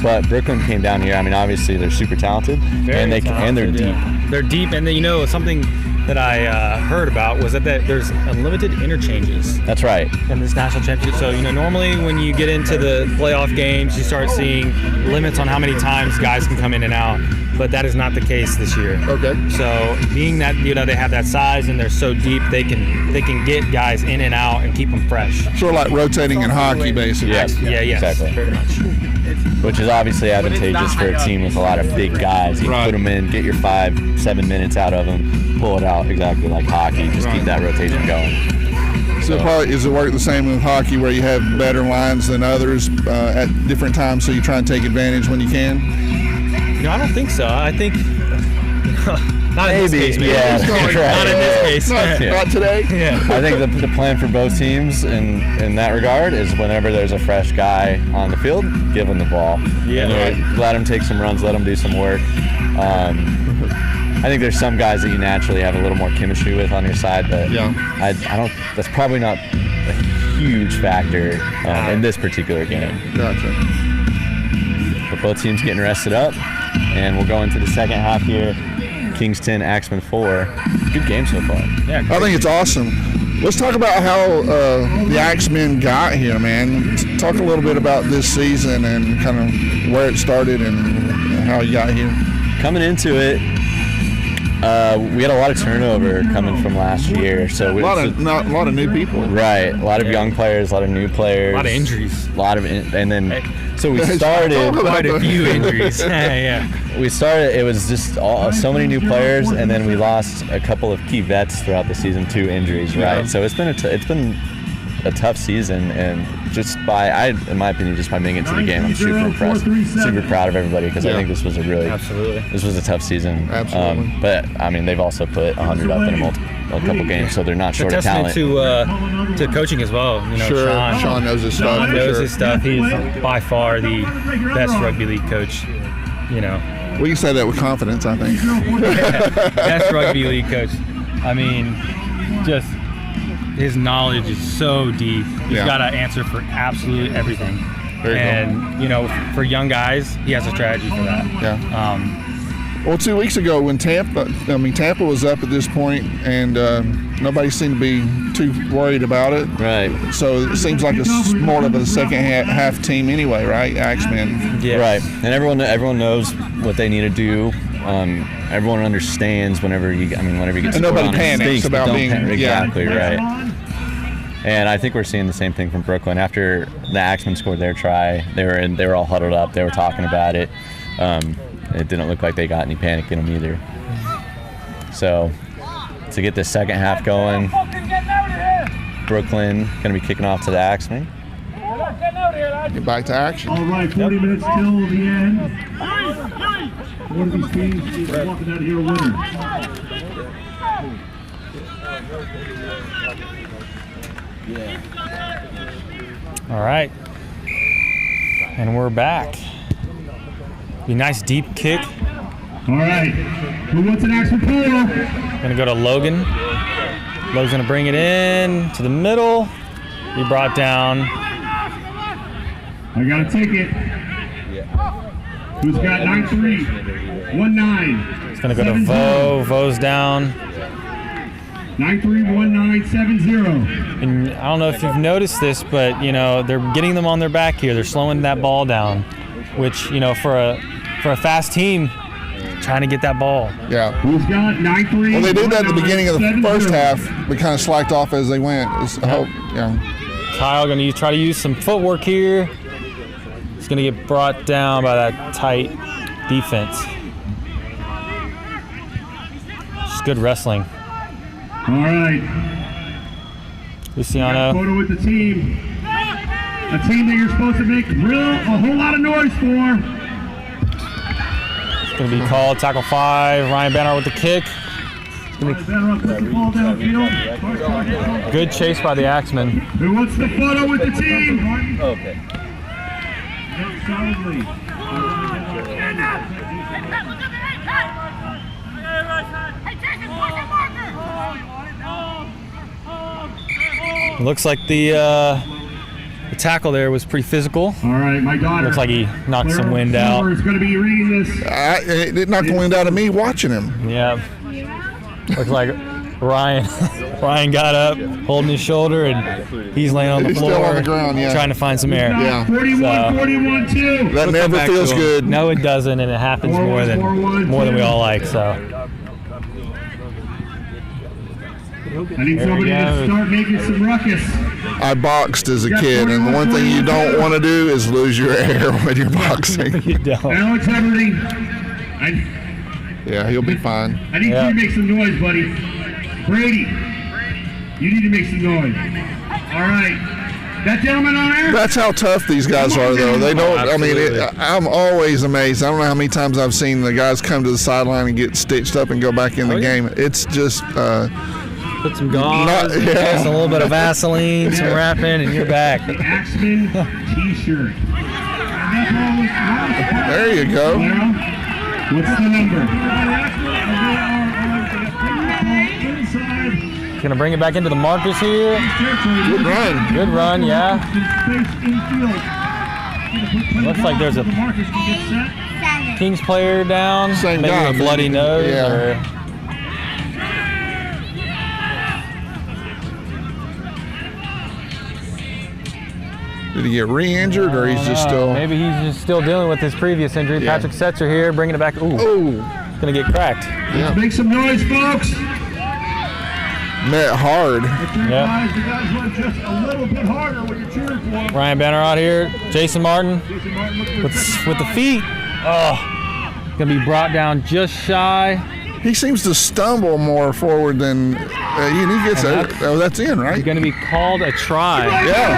But Brooklyn came down here. Obviously they're super talented, and they're deep. They're deep, and something that I heard about was that there's unlimited interchanges. That's right. In this national championship. So, normally when you get into the playoff games, you start seeing limits on how many times guys can come in and out. But that is not the case this year. Okay. So being that, they have that size and they're so deep, they can get guys in and out and keep them fresh. Sort of like rotating in hockey, basically. Yes. Yeah, yes. Exactly. Very much. Which is obviously advantageous for a team with a lot of big guys. You can put them in, get your 5-7 minutes out of them, pull it out exactly like hockey. Just keep that rotation going. So probably, is it work the same with hockey where you have better lines than others at different times, so you try and take advantage when you can? I don't think so. I think not in this case, maybe. Yeah, not in this case. Not today? Yeah. I think the plan for both teams in that regard is whenever there's a fresh guy on the field, give him the ball. Yeah. Let him take some runs, let him do some work. I think there's some guys that you naturally have a little more chemistry with on your side, but I don't. That's probably not a huge factor in this particular game. Gotcha. But both teams getting rested up, and we'll go into the second half here. Kings 10, Axemen 4. Good game so far. Yeah, I think it's awesome. Let's talk about how the Axemen got here, man. Talk a little bit about this season and kind of where it started and how you got here. Coming into it, we had a lot of turnover coming from last year. So a lot of new people. Right, a lot of young players, a lot of new players. A lot of injuries. So we started quite a few injuries. Yeah. We started. It was just so many new players, and then we lost a couple of key vets throughout the season, 2 injuries. Right. So it's been a tough season, and in my opinion, just by making it to the game, I'm super impressed, super proud of everybody, because I think this was a tough season. Absolutely. But they've also put 100 up in a couple games, so they're not short of talent. To coaching as well. Sean knows his stuff. Sean knows his stuff. He's by far the best rugby league coach. We can say that with confidence, I think. Best rugby league coach. Just his knowledge is so deep. He's got to answer for absolutely everything. Very cool. For young guys, he has a strategy for that. Yeah. Well, 2 weeks ago when Tampa was up at this point, and nobody seemed to be too worried about it. Right. So it seems like it's more of a second half team anyway, right? Axemen. Yeah. Right. And everyone knows what they need to do. Everyone understands whenever you get to. And nobody panics about being exactly right. And I think we're seeing the same thing from Brooklyn. After the Axemen scored their try, they were all huddled up. They were talking about it. It didn't look like they got any panic in them either. So to get this second half going, Brooklyn going to be kicking off to the Axemen. Get back to action. All right, 40 minutes till the end. One of these teams is walking out of here a winner. All right. And we're back. Be a nice deep kick. All right. Who wants an Axemen pull? Gonna go to Logan. Logan's gonna bring it in to the middle. Be brought down. I got a ticket. Who's got 9-3? 1-9. It's gonna go to Vo. Vo's down. 9-3-1-9-7-0. And I don't know if you've noticed this, but you know they're getting them on their back here. They're slowing that ball down, which you know for a fast team, trying to get that ball. Yeah. Who's got 9-3? Well, they did that at the beginning of the first half. We kind of slacked off as they went. Kyle gonna try to use some footwork here. He's gonna get brought down by that tight defense. Just good wrestling. All right. Luciano. Photo with the team. A team that you're supposed to make a whole lot of noise for. It's gonna be called tackle 5. Ryan Banner with the kick. Good chase by the Axemen. Who wants the photo with the team? Okay. It looks like the tackle there was pretty physical. All right, my daughter. Looks like he knocked some wind out. Is going to be reading this. It did knock the wind out of me watching him. Yeah. Looks like Ryan got up, holding his shoulder, and he's laying on the floor. Still on the ground, yeah. Trying to find some air. Yeah. 41-41-2. That never feels good. No, it doesn't, and it happens more than we all like. So. I need somebody to start making some ruckus. I boxed as a kid, and the one thing you don't want to do is lose your air when you're boxing. You don't. Alex Everly. Yeah, he'll be fine. I need you to make some noise, buddy. Brady, you need to make some noise. All right. That gentleman on there? That's how tough these guys are, though. They don't, I'm always amazed. I don't know how many times I've seen the guys come to the sideline and get stitched up and go back in the game. It's just... Put some gauze, a little bit of Vaseline, some wrapping, and you're back. The Axemen t-shirt. There you go. What's the number? Gonna bring it back into the markers here. Good run. Good run, yeah. Looks like there's a Kings player down. Same maybe guy, a bloody nose. Yeah. Or did he get re-injured, or he's just still... Maybe he's just still dealing with his previous injury. Yeah. Patrick Setzer here, bringing it back. Ooh, it's gonna get cracked. Yeah. Make some noise, folks. Met hard. You guys run just a little bit harder when you're cheering for them. Ryan Banner out here. Jason Martin with the feet. Oh, gonna be brought down just shy. He seems to stumble more forward than he gets it. Oh, that's in, right? He's gonna be called a try. Yeah.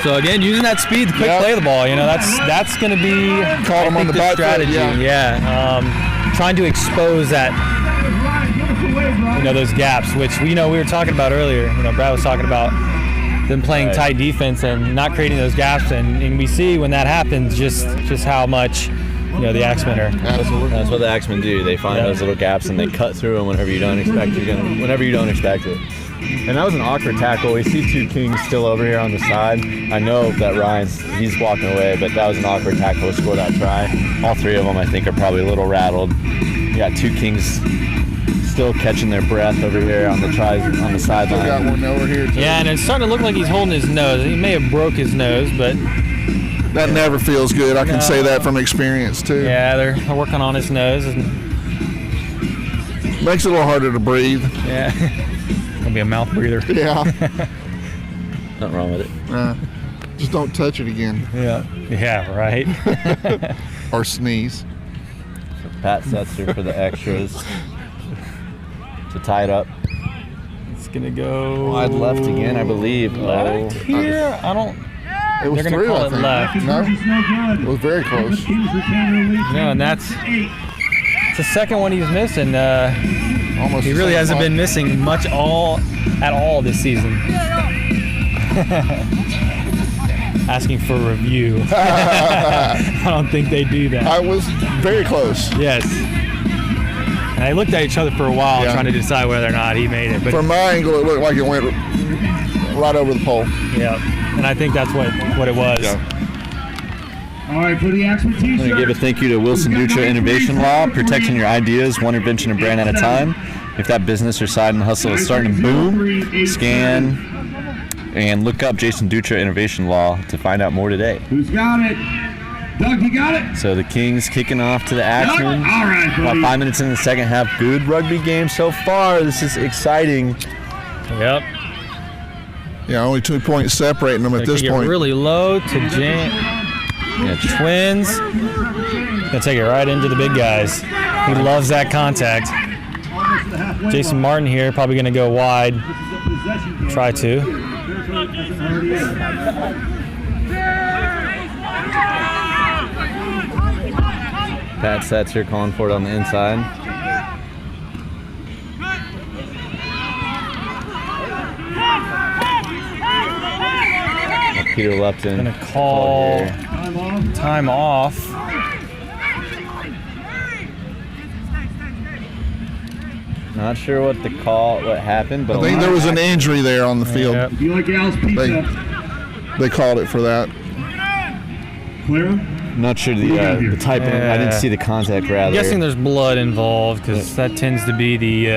So again, using that speed to quick play the ball, you know, that's gonna be Caught him on the back foot, strategy. Yeah. Trying to expose that, you know, those gaps, which we were talking about earlier. You know, Brad was talking about them playing tight defense and not creating those gaps, and we see when that happens just how much. You know, the Axemen are. Absolutely. That's what the Axemen do. They find those little gaps and they cut through them whenever you don't expect it. And that was an awkward tackle. We see 2 Kings still over here on the side. I know that he's walking away, but that was an awkward tackle to score that try. All 3 of them, I think, are probably a little rattled. You got 2 Kings still catching their breath over here on the tries on the sideline. Got one over here too. Yeah, and it's starting to look like he's holding his nose. He may have broke his nose, but that never feels good. I can say that from experience too. Yeah, they're working on his nose. Makes it a little harder to breathe. Yeah, gonna be a mouth breather. Yeah. Nothing wrong with it. Just don't touch it again. Yeah, right. Or sneeze. Pat Setzer for the extras to tie it up. It's gonna go Wide left again, I believe. Left here. I don't. It was They're gonna 3, call I it think. left. No, it was very close. No, and it's the second one he's missing. Almost. He really hasn't been missing much at all this season. Asking for a review. I don't think they do that. I was very close. Yes. And I looked at each other for a while trying to decide whether or not he made it. But from my angle, it looked like it went right over the pole. yeah, and I think that's what it was. Yeah. All right, for the Axemen I'm going to give a t-shirt. thank you to Wilson Dutra Innovation Law, protecting your ideas, one invention and brand at a time. If that business or side hustle is starting to boom, scan and look up Jason Dutra Innovation Law to find out more today. Who's got it? Doug, you got it? So the Kings kicking off to the Doug? Axemen. All right, About buddy. 5 minutes in the second half. Good rugby game so far. This is exciting. Yep. Yeah, only 2 points separating them at this Kick it point. really low to Twins. Gonna take it right into the big guys. He loves that contact. Jason Martin here, probably gonna go wide. Try to. Pat Setzer calling for it on the inside. Peter Lupton. Gonna call time off. Not sure what happened, but I think there was an injury there on the field. Yep. Do you like Al's pizza? They called it for that. Clara? not sure the type of. I didn't see the contact rather. I'm guessing there's blood involved because that tends to be the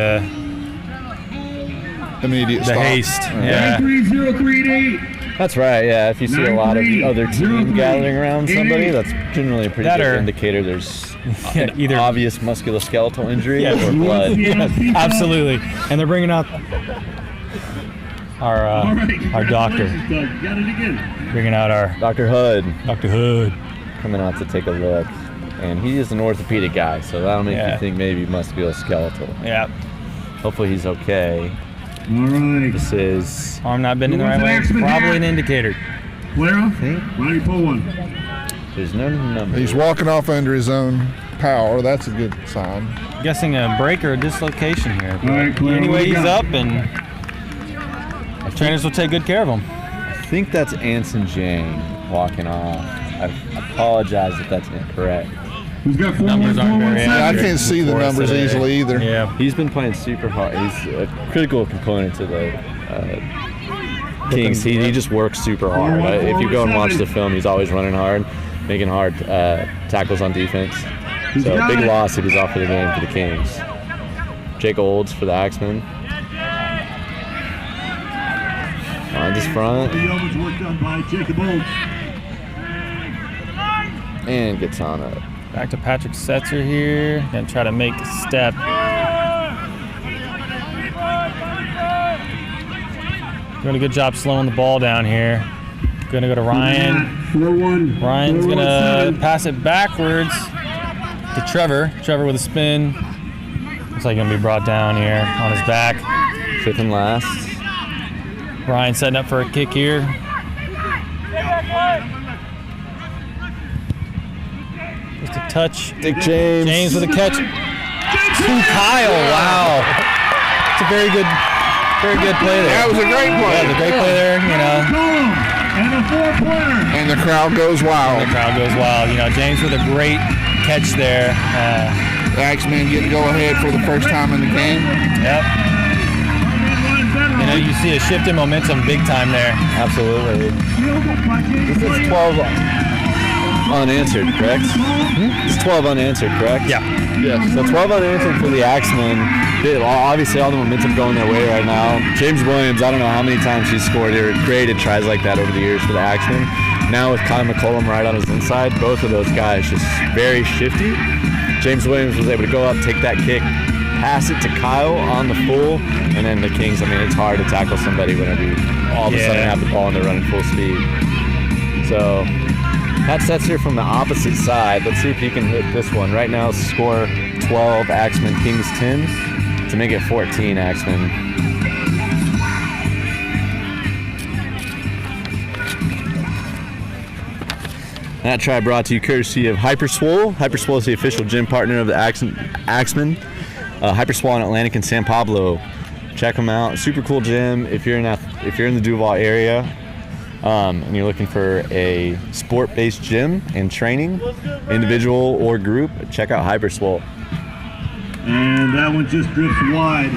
Immediate stop. haste. Yeah. 93038. That's right, yeah. If you see a lot of the other team gathering around somebody, that's generally a pretty That good or- indicator there's an either- obvious musculoskeletal injury Yeah. or blood. Yes, absolutely. And they're bringing out our doctor. Got it again. Bringing out our Dr. Hood Dr. Hood. coming out to take a look. And he is an orthopedic guy, so that'll make you think maybe musculoskeletal. Yeah. Hopefully he's okay. All right. This is... Arm not bending the Who right wants way. an Axemen Probably hat? an indicator. Clara, why don't you pull one? There's no number. He's walking off under his own power. That's a good sign. Guessing a break or a dislocation here. All right, Claire, Anyway, what do you he's got? up and trainers will take good care of him. I think that's Anson Jang walking off. I apologize if that's incorrect. Who's got four Numbers one, aren't four, very one, I seven? can't see the For us numbers today. easily either. Yeah. He's been playing super hard. He's a critical component to the Kings. He just works super hard. If you go and watch the film, he's always running hard, making hard tackles on defense. So got big it? loss if he's off for the game for the Kings. Jake Olds for the Axemen. On this front The Yeoman's work done by Jacob Olds. and gets on up. Back to Patrick Setzer here. Gonna try to make a step. Doing a good job slowing the ball down here. Gonna go to Ryan. 4-1. Ryan's 4-1, gonna 7. pass it backwards to Trevor. Trevor with a spin. Looks like he's gonna be brought down here on his back. Fifth and last. Ryan setting up for a kick here. Just a touch. Dick James. James with a catch. To Kyle. Wow. It's a very good play there. That was a great Yeah, play. the great play there. You know, Column and a 4-pointer. And the crowd goes the wild. crowd goes wild. You know, James with a great catch there. The Axemen get to go ahead for the first time in the game. Yep. You know, you see a shift in momentum big time there. Absolutely. This is 12 unanswered, correct? It's 12 unanswered, correct? Yeah. Yes. So 12 unanswered for the Axemen. Obviously, all the momentum going their way right now. James Williams, I don't know how many times he's scored or created tries like that over the years for the Axemen. Now with Kyle McCollum right on his inside, both of those guys just very shifty. James Williams was able to go up, take that kick, pass it to Kyle on the full, and then the Kings, I mean, it's hard to tackle somebody whenever you all of a sudden have the ball and they're running full speed. So Pat Setzer from the opposite side. Let's see if he can hit this one. Right now, score 12, Axemen, Kings 10, to make it 14, Axemen. That try brought to you courtesy of Hyperswole. Hyperswole is the official gym partner of the Axemen. Hyperswall in Atlantic and San Pablo. Check them out. Super cool gym. If you're in the Duval area and you're looking for a sport-based gym and training, individual or group, check out Hyperswall. And that one just drifts wide.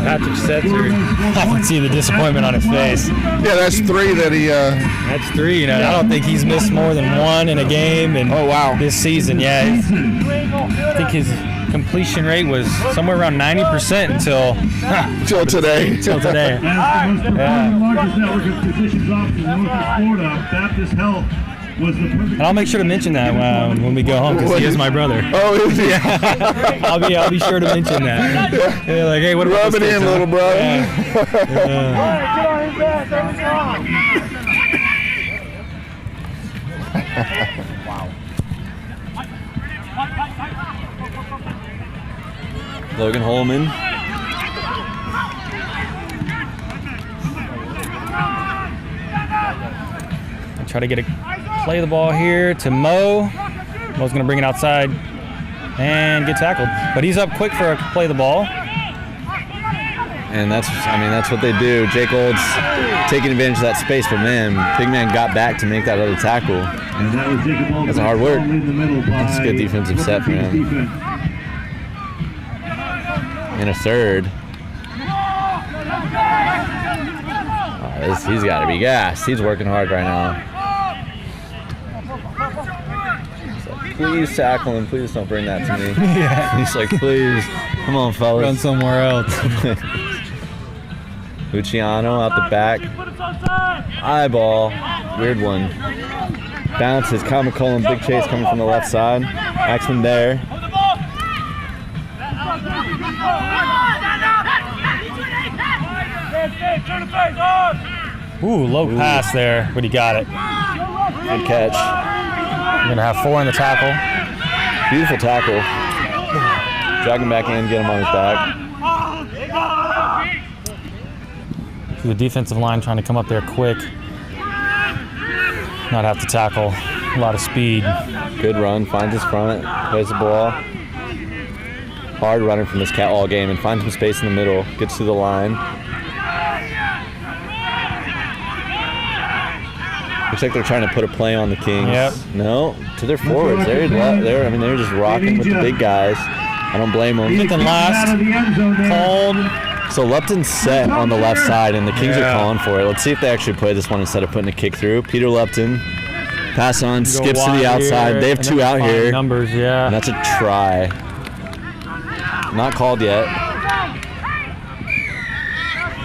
Patrick Setzer, I can see the disappointment on his face. Yeah, that's 3 that he. That's 3. You know, I don't think he's missed more than 1 in a game. And Oh, wow. this season, yeah, I think his completion rate was somewhere around 90% until today. until today. As the most performing largest network of physicians offices in Northwest Florida, Baptist Health was the perfect. And I'll make sure to mention that when we go home because he is my brother. Oh, is he? I'll be sure to mention that. Yeah, like, hey, what about Rub it this in, kid, little huh? brother. Logan Holman. Try to play the ball here to Mo. Mo's going to bring it outside and get tackled. But he's up quick for a play the ball. And that's what they do. Jake Old's taking advantage of that space, but man, big man got back to make that other tackle. And that was Jacob Old's That's hard work. in the middle by That's a good defensive set for him. defense. In a third. He's got to be gassed. He's working hard right now. He's like, please tackle him. Please don't bring that to me. Yeah. He's like, please. Come on, fellas. Run somewhere else. Luciano out the back. Eyeball. Weird one. Bounces. Kyle McCollum. Big chase coming from the left side. Axemen there. Ooh, low pass there, but he got it. Good catch. We're going to have 4 in the tackle. Beautiful tackle. Drag him back in, get him on his back. See the defensive line trying to come up there quick. Not have to tackle. A lot of speed. Good run, finds his front, plays the ball. Hard runner from this cat all game and finds some space in the middle, gets to the line. Looks like they're trying to put a play on the Kings. Yep. No, to their forwards. They're just rocking with the big guys. I don't blame them. Fifth and last. Called. So Lupton's set on the left side, and the Kings are calling for it. Let's see if they actually play this one instead of putting a kick through. Peter Lupton, pass on, skips to the outside. They have 2 out here. Numbers, yeah. And that's a try. Not called yet.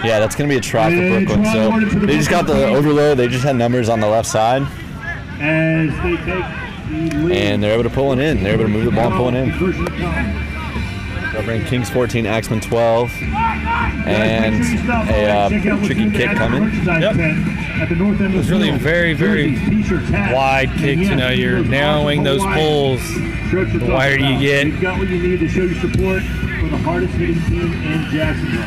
Yeah, that's going to be a try for Brooklyn. So they just got the overload. They just had numbers on the left side. As they take the lead. And they're able to pull one in. They're able to move the ball and pull it in. They'll bring Kings 14, Axemen 12. And a tricky kick coming. Yep. It was really very, very wide kicks. You know, you're narrowing those pulls. The wider you get. You've got what you need to show your support for the hardest hitting team in Jacksonville.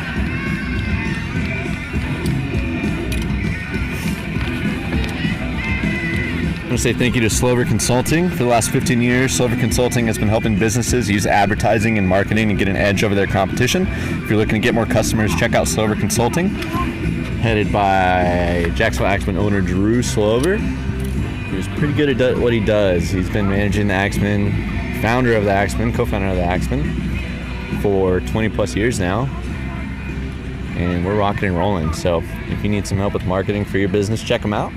I want to say thank you to Slover Consulting. For the last 15 years, Slover Consulting has been helping businesses use advertising and marketing and get an edge over their competition. If you're looking to get more customers, check out Slover Consulting, headed by Jacksonville Axemen owner Drew Slover. He's pretty good at what he does. He's been managing the Axemen, founder of the Axemen, co-founder of the Axemen, for 20 plus years now. And we're rocking and rolling. So if you need some help with marketing for your business, check them out.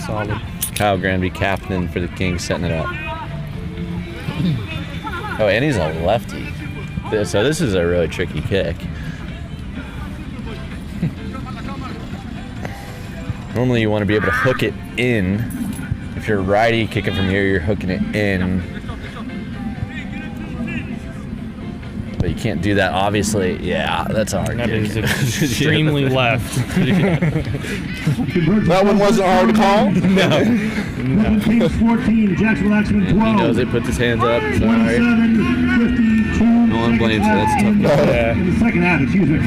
Solid. Kyle Granby, captain for the Kings, setting it up. Oh, and he's a lefty. So this is a really tricky kick. Normally you want to be able to hook it in. If you're righty kicking from here, you're hooking it in. But you can't do that, obviously. Yeah, that's a hard That kick. is extremely left. That one wasn't hard to call? No. Kings 14, Jacksonville Axemen 12. He knows it, puts his hands up. Sorry. 27-52. No one blames you. That's a tough. Yeah. In the second half, excuse me.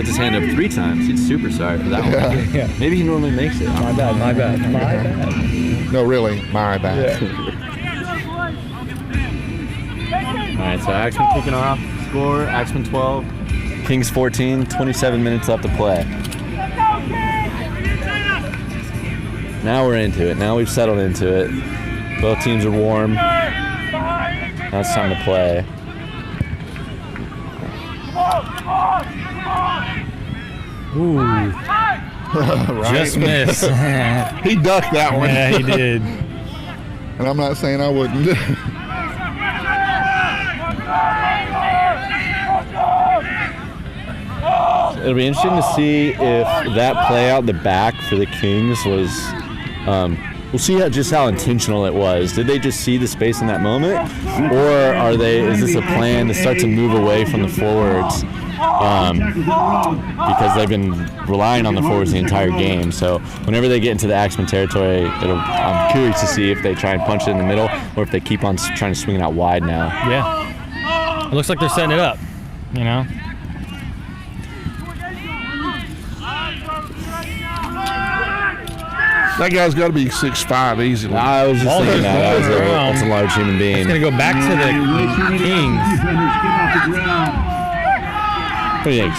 puts his hand up 3 times. He's super sorry for that one. Yeah. Maybe he normally makes it. My bad. No, really, my bad. All right, so Axemen kicking off. Score, Axemen 12, Kings 14, 27 minutes left to play. Now we're into it. Now we've settled into it. Both teams are warm. Now it's time to play. Ooh. Right? Just missed. He ducked that one. Yeah, he did. And I'm not saying I wouldn't. It'll be interesting to see if that play out the back for the Kings was. We'll see how intentional it was. Did they just see the space in that moment, or is this a plan to start to move away from the forwards? Because they've been relying on the forwards the entire game. So whenever they get into the Axemen territory, I'm curious to see if they try and punch it in the middle, or if they keep on trying to swing it out wide now. Yeah. It looks like they're setting it up, you know? That guy's got to be 6'5" easily. I was just thinking that. That's a large human being. It's going to go back to the Kings. What do you think?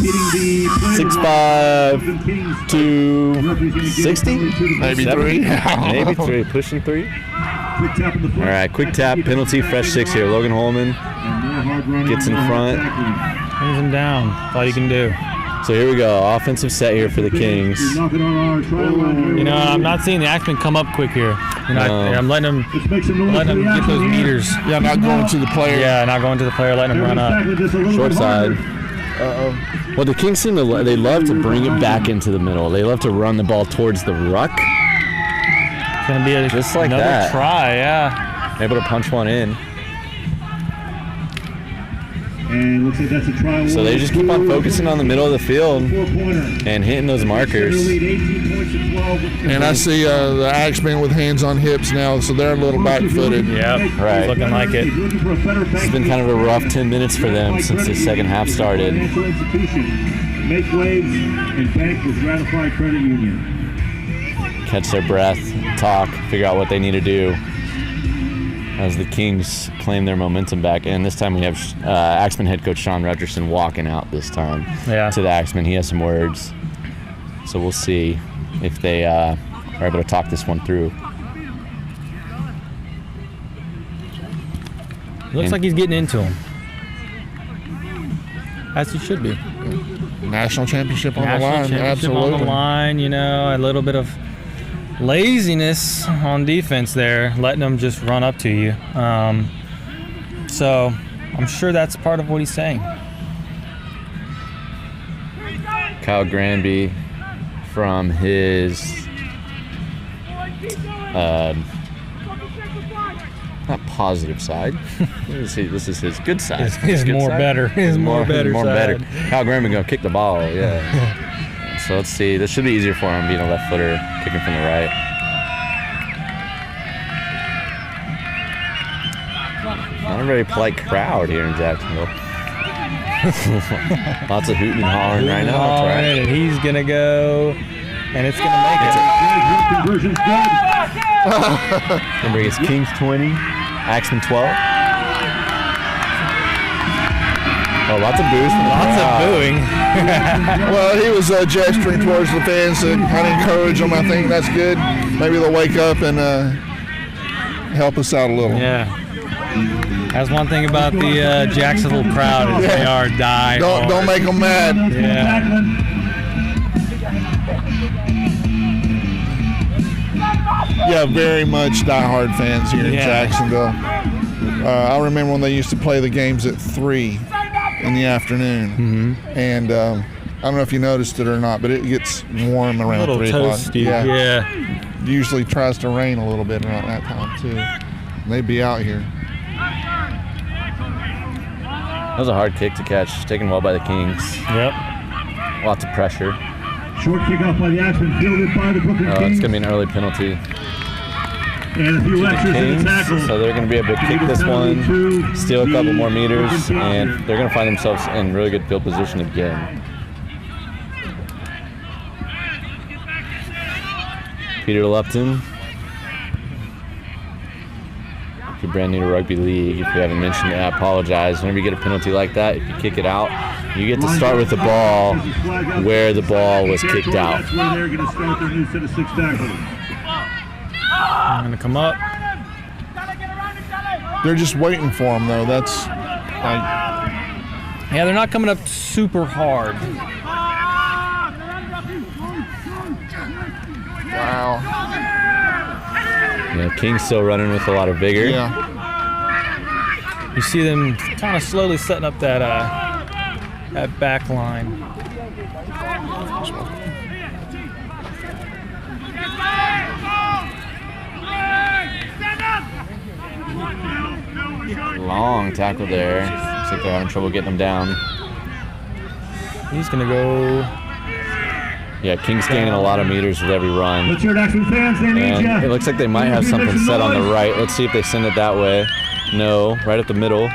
6'5", 260? Maybe 7? 3. Maybe 3. Pushing 3. All right, quick tap, penalty, fresh 6 here. Logan Holman gets in front. Brings him down. That's all you can do. So here we go. Offensive set here for the Kings. You know, I'm not seeing the Axemen come up quick here. You know, I'm letting them get those meters. Yeah, not going to the player. Yeah, not going to the player, letting them run up. Short side. Well, the Kings seem they love to bring it back into the middle. They love to run the ball towards the ruck. It's going to be just like another that. try, yeah. Able to punch one in. And looks like that's a try. So they just keep on focusing on the middle of the field and hitting those markers. And I see the Axemen with hands on hips now, so they're a little back-footed. Yep, right. Looking like it. It's been kind of a rough 10 minutes for them since the second half started. Make waves and bank with Ratified Credit Union. Catch their breath, talk, figure out what they need to do as the Kings claim their momentum back. And this time we have Axemen head coach Sean Rutgerson walking out this time to the Axemen. He has some words. So we'll see if they are able to talk this one through. Looks like he's getting into him. As he should be. National championship on the line. Championship Absolutely. on the line, you know, a little bit of laziness on defense there, letting them just run up to you. So I'm sure that's part of what he's saying. Kyle Granby from his not positive side. This is his good side. His more side. better. His more better side. Kyle Granby gonna kick the ball. Yeah. So let's see. This should be easier for him being a left footer, kicking from the right. Not a very polite crowd here in Jacksonville. Lots of hooting and hollering right now. That's right. And he's gonna go, and it's gonna make it. Conversion's good. Remember, it's Kings 20, Axemen 12. Oh, lots of boos. Lots of booing. Well, he was gesturing towards the fans to kind of encourage them. I think that's good. Maybe they'll wake up and help us out a little. Yeah. That's one thing about the Jacksonville crowd is they are die. Don't make them mad. Yeah. Yeah, very much diehard fans here in Jacksonville. I remember when they used to play the games at 3 in the afternoon, and I don't know if you noticed it or not, but it gets warm around 3 o'clock. Toasty. Yeah. Usually tries to rain a little bit around that time too. And they'd be out here. That was a hard kick to catch, taken well by the Kings. Yep. Lots of pressure. Short kickoff by the Axemen, fielded by the Brooklyn Kings. It's going to be an early penalty. And a few extras in the tackle. So they're going to be able to kick this one, steal a couple more meters, and they're going to find themselves in really good field position again. Peter Lupton. If you're brand new to rugby league, if we haven't mentioned it, I apologize. Whenever you get a penalty like that, if you kick it out, you get to start with the ball where the ball was kicked out. That's where they're going to start their new set of 6 tackles. I'm going to come up. They're just waiting for him, though. That's like, Yeah, they're not coming up super hard. wow. Yeah, King's still running with a lot of vigor. Yeah. You see them kind of slowly setting up that back line. Long tackle there. Looks like they're having trouble getting him down. He's going to go. Yeah, King's gaining a lot of meters with every run. Let's hear it, Axemen fans. They need And ya. it looks like they might have something set on the right. Let's see if they send it that way. No, right at the middle.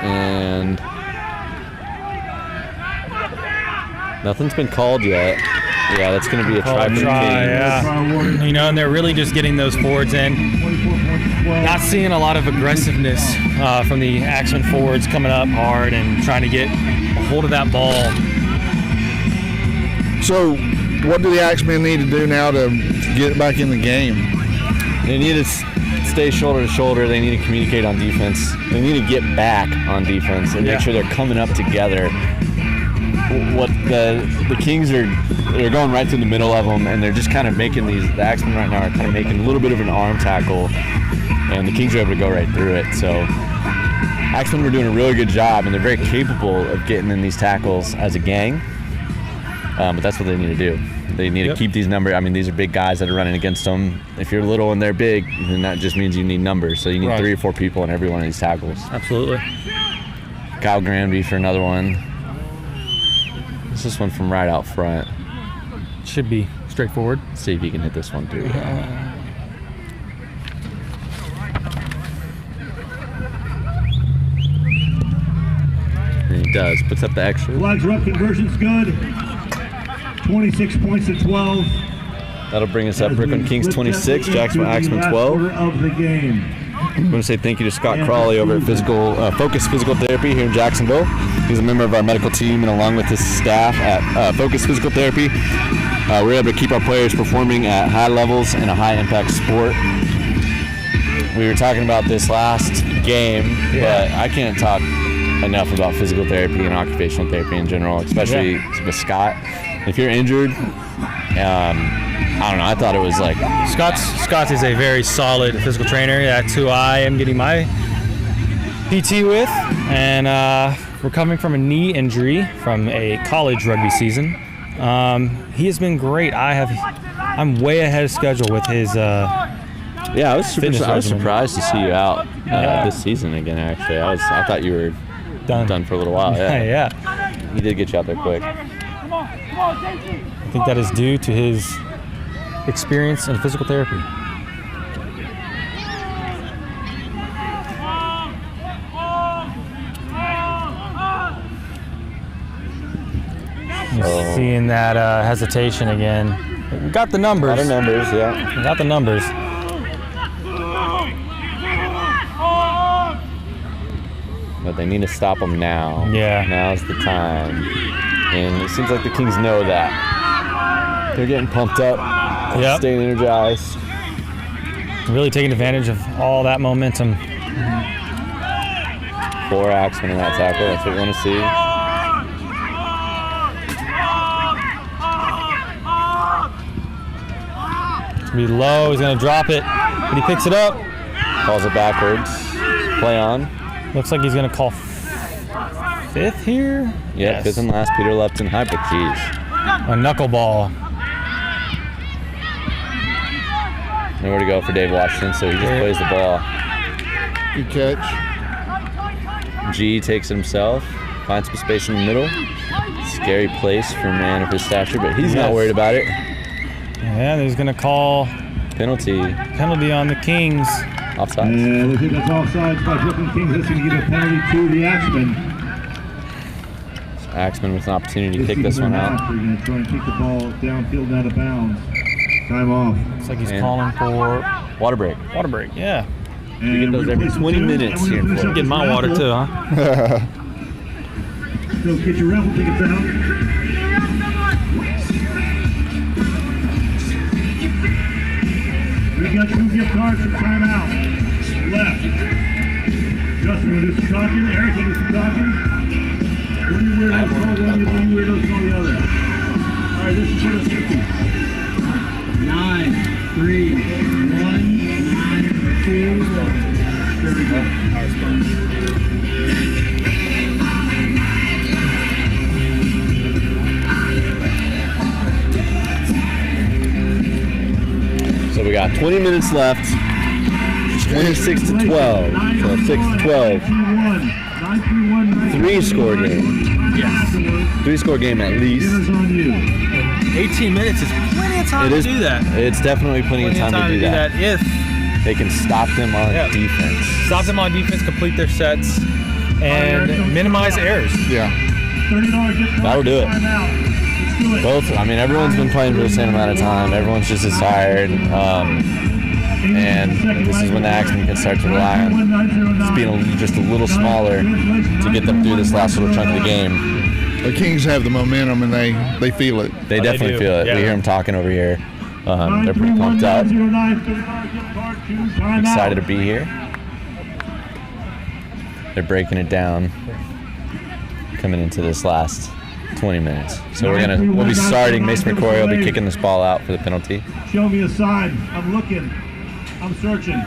And nothing's been called yet. Yeah, that's going to be a try for the Kings. Yeah. You know, and they're really just getting those forwards in. Not seeing a lot of aggressiveness from the Axemen forwards coming up hard and trying to get a hold of that ball. So, what do the Axemen need to do now to get back in the game? They need to stay shoulder to shoulder. They need to communicate on defense. They need to get back on defense and make sure they're coming up together. What the Kings are, they're going right through the middle of them, and they're just kind of making the Axemen right now are kind of making a little bit of an arm tackle, and the Kings are able to go right through it. So Axemen were doing a really good job, and they're very capable of getting in these tackles as a gang. But that's what they need to do. They need to keep these numbers. I mean, these are big guys that are running against them. If you're little and they're big, then that just means you need numbers. So you need 3 or 4 people in every one of these tackles. Absolutely. Kyle Granby for another one. This is one from right out front. Should be straightforward. Let's see if you can hit this one through. And he does. Puts up the extra. Flags are up. Conversion's good. 26 points to 12. That'll bring us up. Brooklyn Kings 26, Jacksonville Axemen 12. Of the game. I want to say thank you to Scott Crawley over at Focus Physical Therapy here in Jacksonville. He's a member of our medical team, and along with his staff at Focus Physical Therapy, we're able to keep our players performing at high levels in a high-impact sport. We were talking about this last game, but I can't talk enough about physical therapy and occupational therapy in general, especially with Scott. If you're injured, I don't know, I thought it was like... Scott is a very solid physical trainer. That's who I am getting my PT with. And recovering from a knee injury from a college rugby season. He has been great. I'm way ahead of schedule with his I was surprised to see you out this season again, actually. I thought you were done for a little while. Yeah. He did get you out there quick. I think that is due to his experience in physical therapy. Seeing that hesitation again. We got the numbers. A lot of numbers, yeah. We got the numbers. But they need to stop them now. Yeah. Now's the time. And it seems like the Kings know that. They're getting pumped up, staying energized. Really taking advantage of all that momentum. 4 Axemen in that tackle. That's what we want to see. It's going to be low. He's going to drop it. But he picks it up. Calls it backwards. Play on. Looks like he's going to call 5th here. Yeah, 5th and last. Peter Lupton. High, but geez. A knuckleball. Nowhere to go for Dave Washington, so he just plays the ball. Good catch. G takes it himself. Finds some space in the middle. Scary place for a man of his stature, but he's not worried about it. Yeah, he's going to call penalty on the Kings. Offside. Yeah, looks like that's offsides by Brooklyn Kings. That's going to give a penalty to the Axemen. Axemen with an opportunity to kick this one out. They're going to try and kick the ball downfield and out of bounds. Time off. Looks like he's And- calling for Water break. water break. Yeah. We get those every 20 minutes here in I'm Florida. getting my water too, huh? So get your raffle tickets out. We got 2 gift cards for timeout. Left. Justin will do some talking. Eric will do some talking. When you weirdos call one, you weirdos call the other. All right, this is for the 50. 9, 3, 1, 9, 2, 1. There we go. So we got 20 minutes left. It's 26 to 12. So 6 to 12. 3-score game. Yes. 3-score game at least. Dinner's on you. 18 minutes is plenty of time It to is. do that. It's definitely plenty of time to do that. If They can stop them on Yeah. defense. stop them on defense, complete their sets, and minimize errors. Yeah. $30 gift card. That'll do it. Timeout. Let's do it. Both. I mean, everyone's been playing for the same amount of time. Everyone's just as tired. And this is when the Axemen can start to rely on just being just a little smaller to get them through this last little chunk of the game. The Kings have the momentum and they feel it. They definitely do. feel it. Yeah. We hear them talking over here. They're pretty pumped up. Excited to be here. They're breaking it down coming into this last 20 minutes. So we'll be starting. Mason McCoy will be kicking this ball out for the penalty. Show me a sign. I'm looking. I'm searching.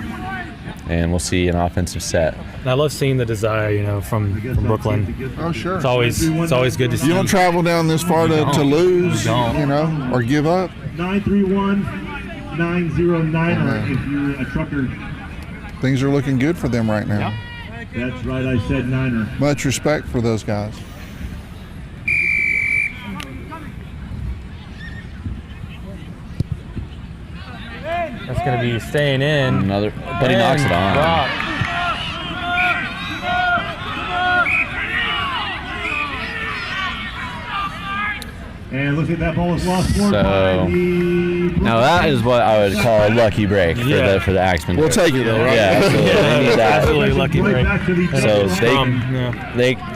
And we'll see an offensive set. And I love seeing the desire, from Brooklyn. Oh, sure. It's always good to see. You don't travel down this far to lose, or give up. 931-909 if you're a trucker. Things are looking good for them right now. That's right, I said Niner. Much respect for those guys. That's going to be staying in. But he knocks it on. Rock. And looks like that ball was lost forward by So the... now that is what I would call a lucky break Yeah. for the Axemen. We'll take it, though, right? Yeah, absolutely. They need that. Absolutely lucky break. Back to the So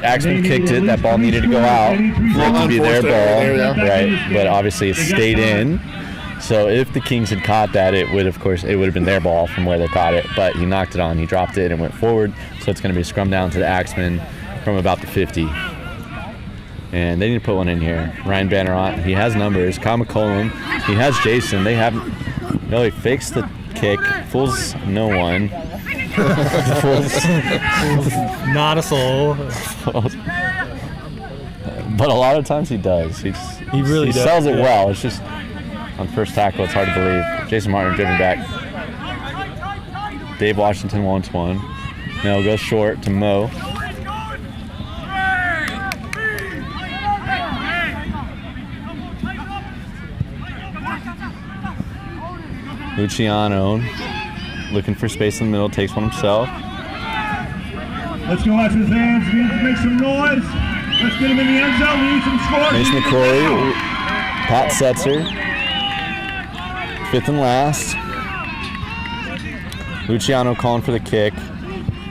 Axemen kicked it. That ball needed to go out for it to be their ball, right? But obviously it stayed in. So if the Kings had caught that, it would have been their ball from where they caught it. But he knocked it on. He dropped it and went forward. So it's going to be a scrum down to the Axemen from about the 50. And they need to put one in here. Ryan Bannerot, he has numbers. Kyle McCollum, he has Jason. They haven't. No, he fakes the kick. Fools no one. Fools. Not a soul. But a lot of times he does. He really does, sells it yeah. well. It's just on first tackle, it's hard to believe. Jason Martin driven back. Dave Washington wants one. No, goes short to Mo. Luciano looking for space in the middle, takes one himself. Let's go out to the fans. We need to make some noise. Let's get him in the end zone. We need some scores. Mason McCoy, Pat Setzer, 5th and last. Luciano calling for the kick.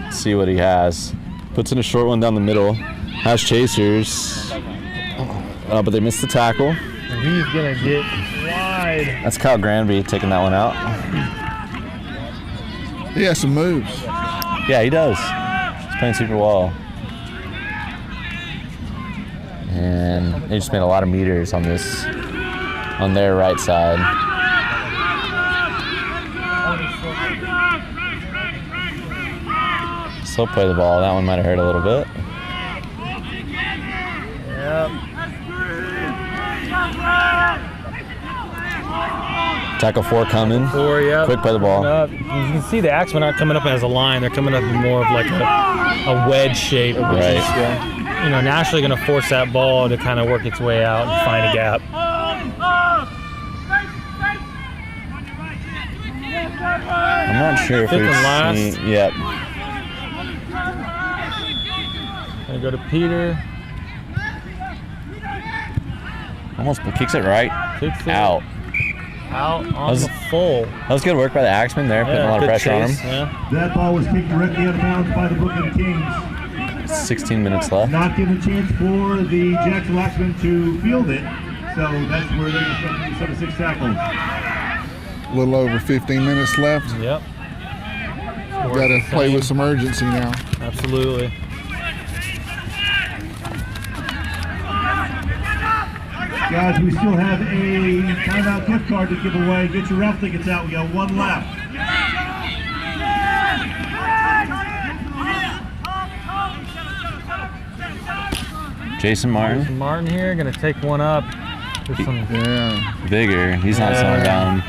Let's see what he has. Puts in a short one down the middle. Has chasers, but they missed the tackle. And he's going to get wide. That's Kyle Granby taking that one out. He has some moves. Yeah, he does. He's playing super well. And they just made a lot of meters on their right side. Still play the ball. That one might have hurt a little bit. Yep. Tackle 4 coming. 4, yep. Quick play the ball. You can see the Axemen aren't coming up as a line. They're coming up in more of like a wedge shape. Which Right. is, naturally going to force that ball to kind of work its way out and find a gap. I'm not sure if 5th we've and last. seen. Yep. Gonna go to Peter. Almost kicks it right Kicks it. out. Out on the full. That was good work by the Axemen there, putting a lot of pressure on him. Yeah. That ball was kicked directly out of bounds by the Brooklyn Kings. 16 minutes left. Not giving a chance for the Jacksonville Axemen to field it. So that's where they're going to 7-6 tackles. A little over 15 minutes left. Yep. Got to play with some urgency now. Absolutely. Guys, we still have a timeout gift card to give away. Get your raffle tickets out. We got one left. Jason Martin. Martin here, going to take one up. There's some Vigor. He's not slowing down.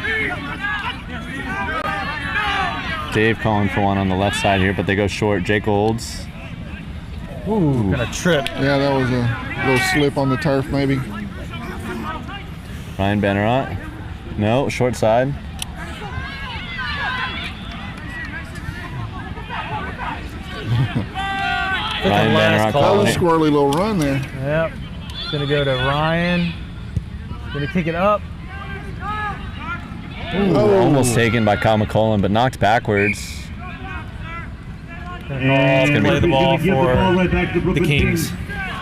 Dave calling for one on the left side here, but they go short. Jake Olds. Ooh, gonna trip. Yeah, that was a little slip on the turf maybe. Ryan Bennerot. No, short side. Ryan Bennerot That was calling a it. squirrely little run there. Yep. Gonna go to Ryan. Gonna kick it up. Ooh, almost taken by Kyle McCollum, but knocked backwards. It's gonna play the ball Give the for ball right back to the Brooklyn Kings.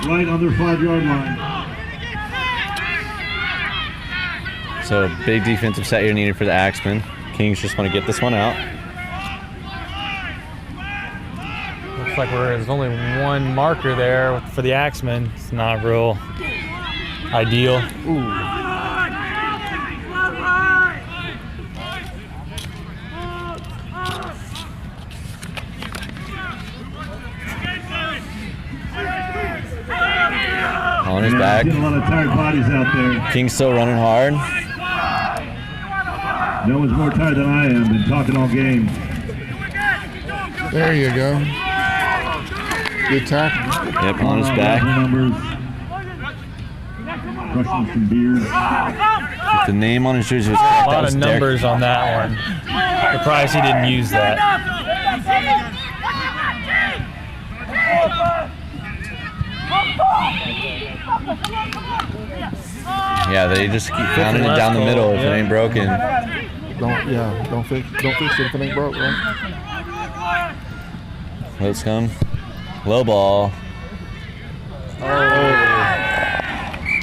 Right on their 5-yard line. So big defensive set here needed for the Axemen. Kings just want to get this one out. Looks like there's only one marker there for the Axemen. It's not real ideal. On his back. Getting a lot of tired bodies out there. Kings still running hard. No one's more tired than I am. Been talking all game. There you go. Good tackle. Yep, on his back. Numbers. Crushing some beers. The name on his jersey was A correct. That lot was of Derek. numbers on that one. Surprised he didn't use that. Yeah, they just keep pounding it down the middle if it ain't broken. Don't fix it if it ain't broke, right? Let's come. Low ball.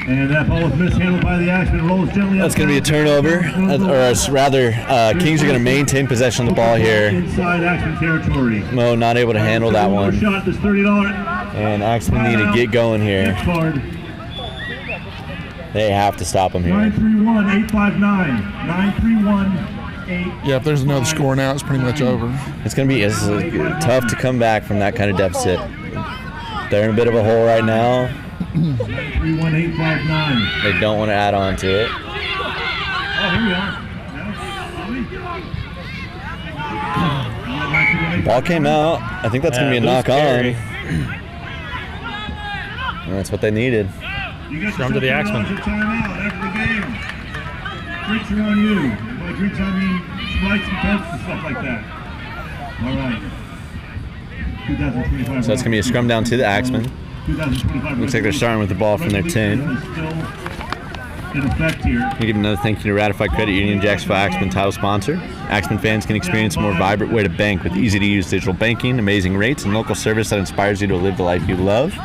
And that ball was mishandled by the Axemen. Rolls gently up. That's going to be a turnover. Or rather, Kings are going to maintain possession of the ball here. Inside Axemen territory. Mo not able to handle that one. Shot this $30. And Axemen need to get going here. Gift card. They have to stop him here. 931-859. 931-859. Yeah, if there's another score now, it's pretty much over. It's going to be tough to come back from that kind of deficit. They're in a bit of a hole right now. 931-859. They don't want to add on to it. Oh, here we are. Ball came out. I think that's going to be a knock on. And that's what they needed. Scrum to the Axemen. Timeout after the game. Drinks are on you. By drinks, I mean Sprites and Pepsi and stuff like that. All right. 2025. So that's going to be a scrum down to the Axemen. 2025. Looks like they're starting with the ball from their 10. In effect here. We give another thank you to Ratified Credit Union, Jacksonville Axemen title sponsor. Axemen fans can experience a more vibrant way to bank with easy-to-use digital banking, amazing rates, and local service that inspires you to live the life you love.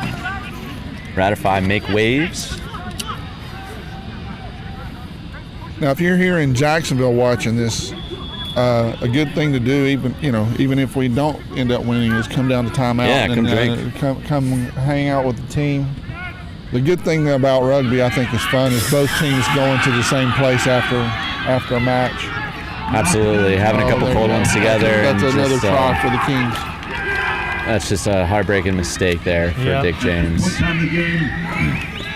Ratify, make waves. Now, if you're here in Jacksonville watching this, a good thing to do, even if we don't end up winning, is come down to timeout and come hang out with the team. The good thing about rugby, I think, is fun is both teams going to the same place after a match. Absolutely, having a couple cold ones together. That's another try for the Kings. That's just a heartbreaking mistake there for Dick James.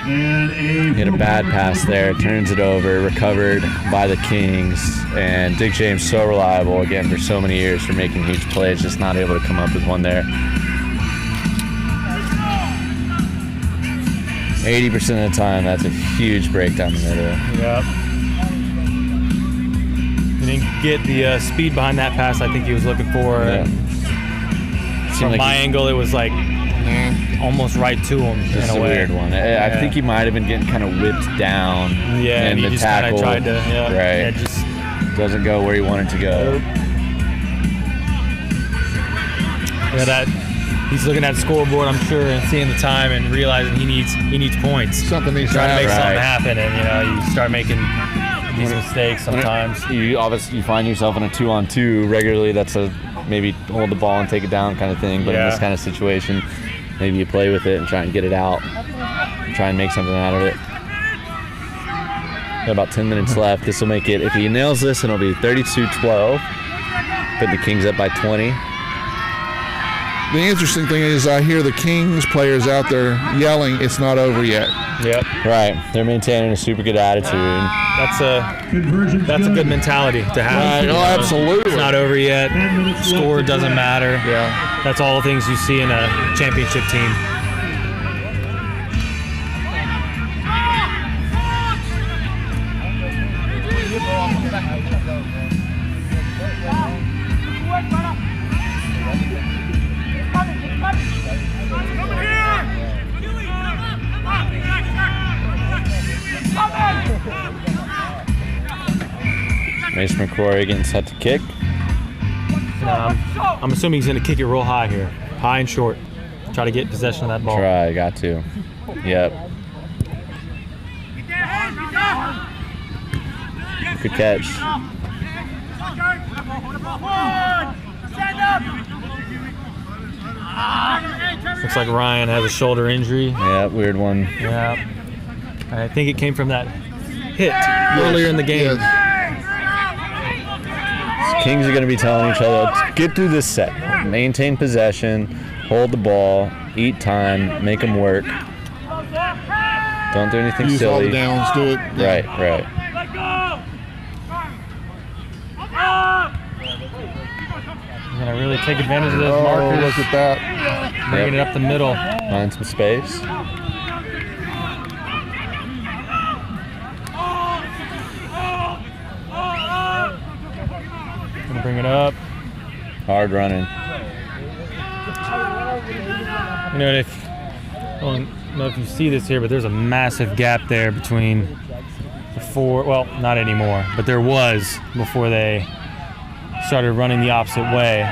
He had a bad pass there, turns it over, recovered by the Kings, and Dick James so reliable again for so many years for making huge plays, just not able to come up with one there. 80% of the time, that's a huge break down the middle. Yep. He didn't get the speed behind that pass I think he was looking for. Yeah. From like my angle, it was like almost right to him This in is a a way. weird one. I think he might have been getting kind of whipped down. Yeah, and in he the just kind tackle. of tried to, Right. it just Doesn't go where he wanted to go. Yeah, that he's looking at the scoreboard, I'm sure, and seeing the time and realizing he needs points. Something needs to Trying to make happen. something happen, and you start making these mistakes sometimes. You obviously find yourself in a 2-on-2 regularly. That's a maybe hold the ball and take it down kind of thing. But in this kind of situation, maybe you play with it and try and get it out, try and make something out of it. Got about 10 minutes left. This will make it, if he nails this, it'll be 32-12. Put the Kings up by 20. The interesting thing is I hear the Kings players out there yelling, "It's not over yet." Yep. Right. They're maintaining a super good attitude. That's a Conversion's good mentality to have. Right. Oh, absolutely. It's not over yet. 10 minutes left Score to doesn't play. matter. Yeah. That's all the things you see in a championship team. Mason McCrory getting set to kick. I'm assuming he's going to kick it real high here. High and short. Try to get possession of that ball. Try, got to. Yep. Good catch. Looks like Ryan has a shoulder injury. Yeah, weird one. Yeah. I think it came from that hit earlier in the game. Yes. Kings are going to be telling each other, let's get through this set. Maintain possession, hold the ball, eat time, make them work. Don't do anything Use all silly. the downs, do it. Right, right. You're going to really take advantage of those Oh, markers. look at that. Bringing it up the middle. Find some space. Going to bring it up. Hard running. You know, I don't know if you see this here, but there's a massive gap there between the four. Well, not anymore, but there was before they started running the opposite way.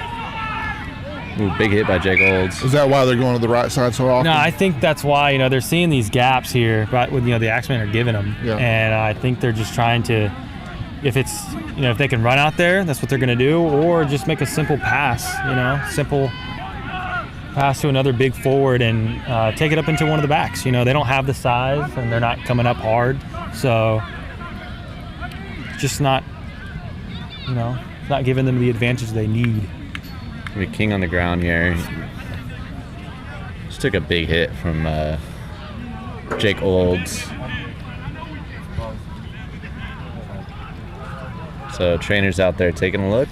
Ooh, big hit by Jake Olds. Is that why they're going to the right side so often? No, I think that's why, they're seeing these gaps here, but with, the Axemen are giving them. Yeah. And I think they're just trying to, if it's, if they can run out there, that's what they're going to do, or just make a simple pass, simple pass to another big forward and take it up into one of the backs. They don't have the size and they're not coming up hard. So just not, not giving them the advantage they need. The King on the ground here. Just took a big hit from Jake Olds. So trainers out there taking a look.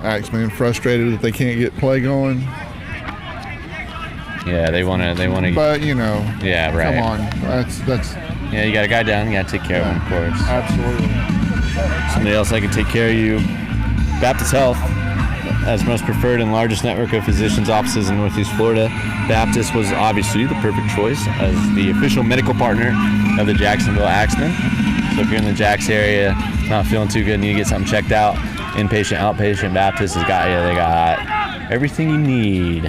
Axemen frustrated that they can't get play going. Yeah, they wanna. But Yeah, right. come on, that's Yeah, you got a guy down. You gotta take care of him, of course. absolutely. Somebody else that can take care of you. Baptist Health, as most preferred and largest network of physicians' offices in Northeast Florida, Baptist was obviously the perfect choice as the official medical partner of the Jacksonville Axemen. So if you're in the Jax area, not feeling too good, need to get something checked out, inpatient, outpatient, Baptist has got you. They got everything you need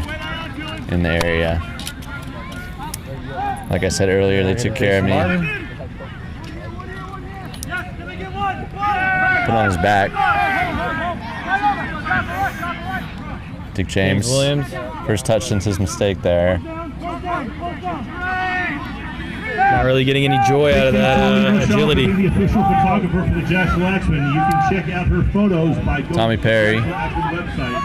in the area. Like I said earlier, they took care of me. Put on his back. Dick James, Williams. first touch since his mistake there. Not really getting any joy out of that agility. The official photographer for the Jacksonville Axemen. You can check out her photos by going Tommy Perry. to the Axemen website.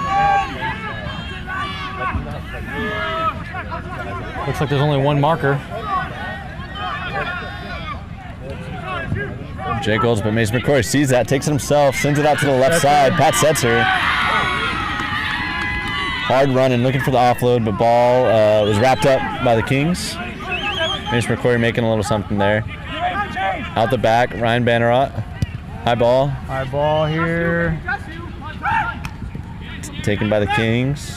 Looks like there's only one marker. Jake Olds, but Mason McCrory sees that, takes it himself, sends it out to the left side. Pat Setzer. Hard running, looking for the offload, but ball was wrapped up by the Kings. Mason McCrory making a little something there. Out the back, Ryan Bannerot. High ball. High ball here. Taken by the Kings.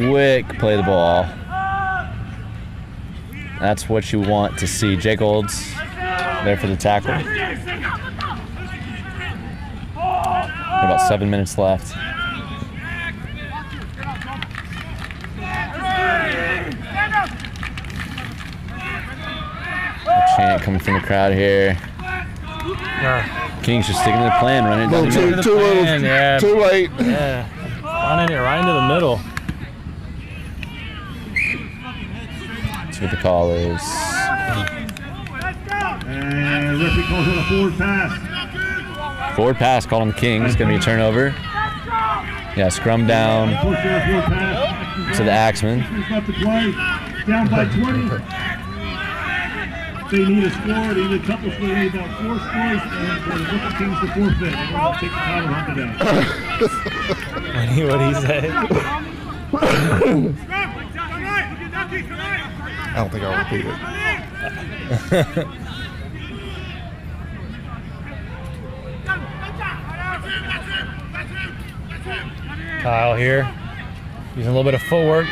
quick play the ball. That's what you want to see. Jake Olds there for the tackle. About 7 minutes left. A chant coming from the crowd here. Kings just sticking to the plan, running it down the middle. Too late. Yeah, running it right into the middle. That's what the call is. And referee calls it a forward pass. Forward pass called on the Kings. Going to be a turnover. Yeah, scrum down to the Axemen. Down by 20. They need a score. They need a couple scores. They need about 4 scores. And for the Kings to forfeit. They're going to take the title hunt down. What did he say? I don't think I'll repeat it. Kyle here, using a little bit of footwork.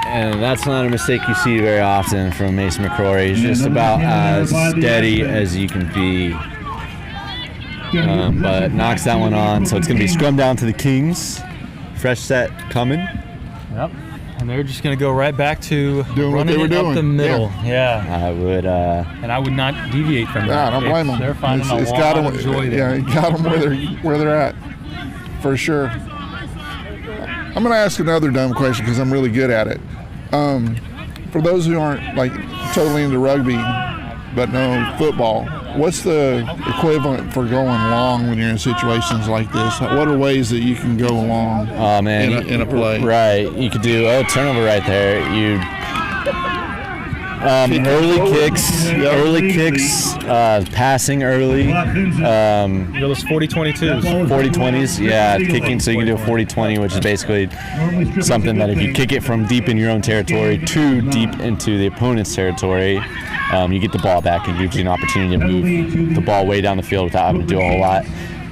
And that's not a mistake you see very often from Mason McCrory. He's just about as steady as you can be. But knocks that one on. So it's going to be scrum down to the Kings. Fresh set coming. Yep. And they're just going to go right back to doing what they were doing up the middle. Yeah. I would. And I would not deviate from that. I don't blame them. They're finding a lot of joy there. Yeah, it got them where they're at, for sure. I'm going to ask another dumb question because I'm really good at it. For those who aren't like totally into rugby but know football, what's the equivalent for going long when you're in situations like this? What are ways that you can go long in a play? Right, you could do turnover right there. You early kicks, passing early. Those 40-22s. 40-20s, yeah, kicking. So you can do a 40-20, which is basically something that if you kick it from deep in your own territory to deep into the opponent's territory, you get the ball back and gives you an opportunity to move the ball way down the field without having to do a whole lot.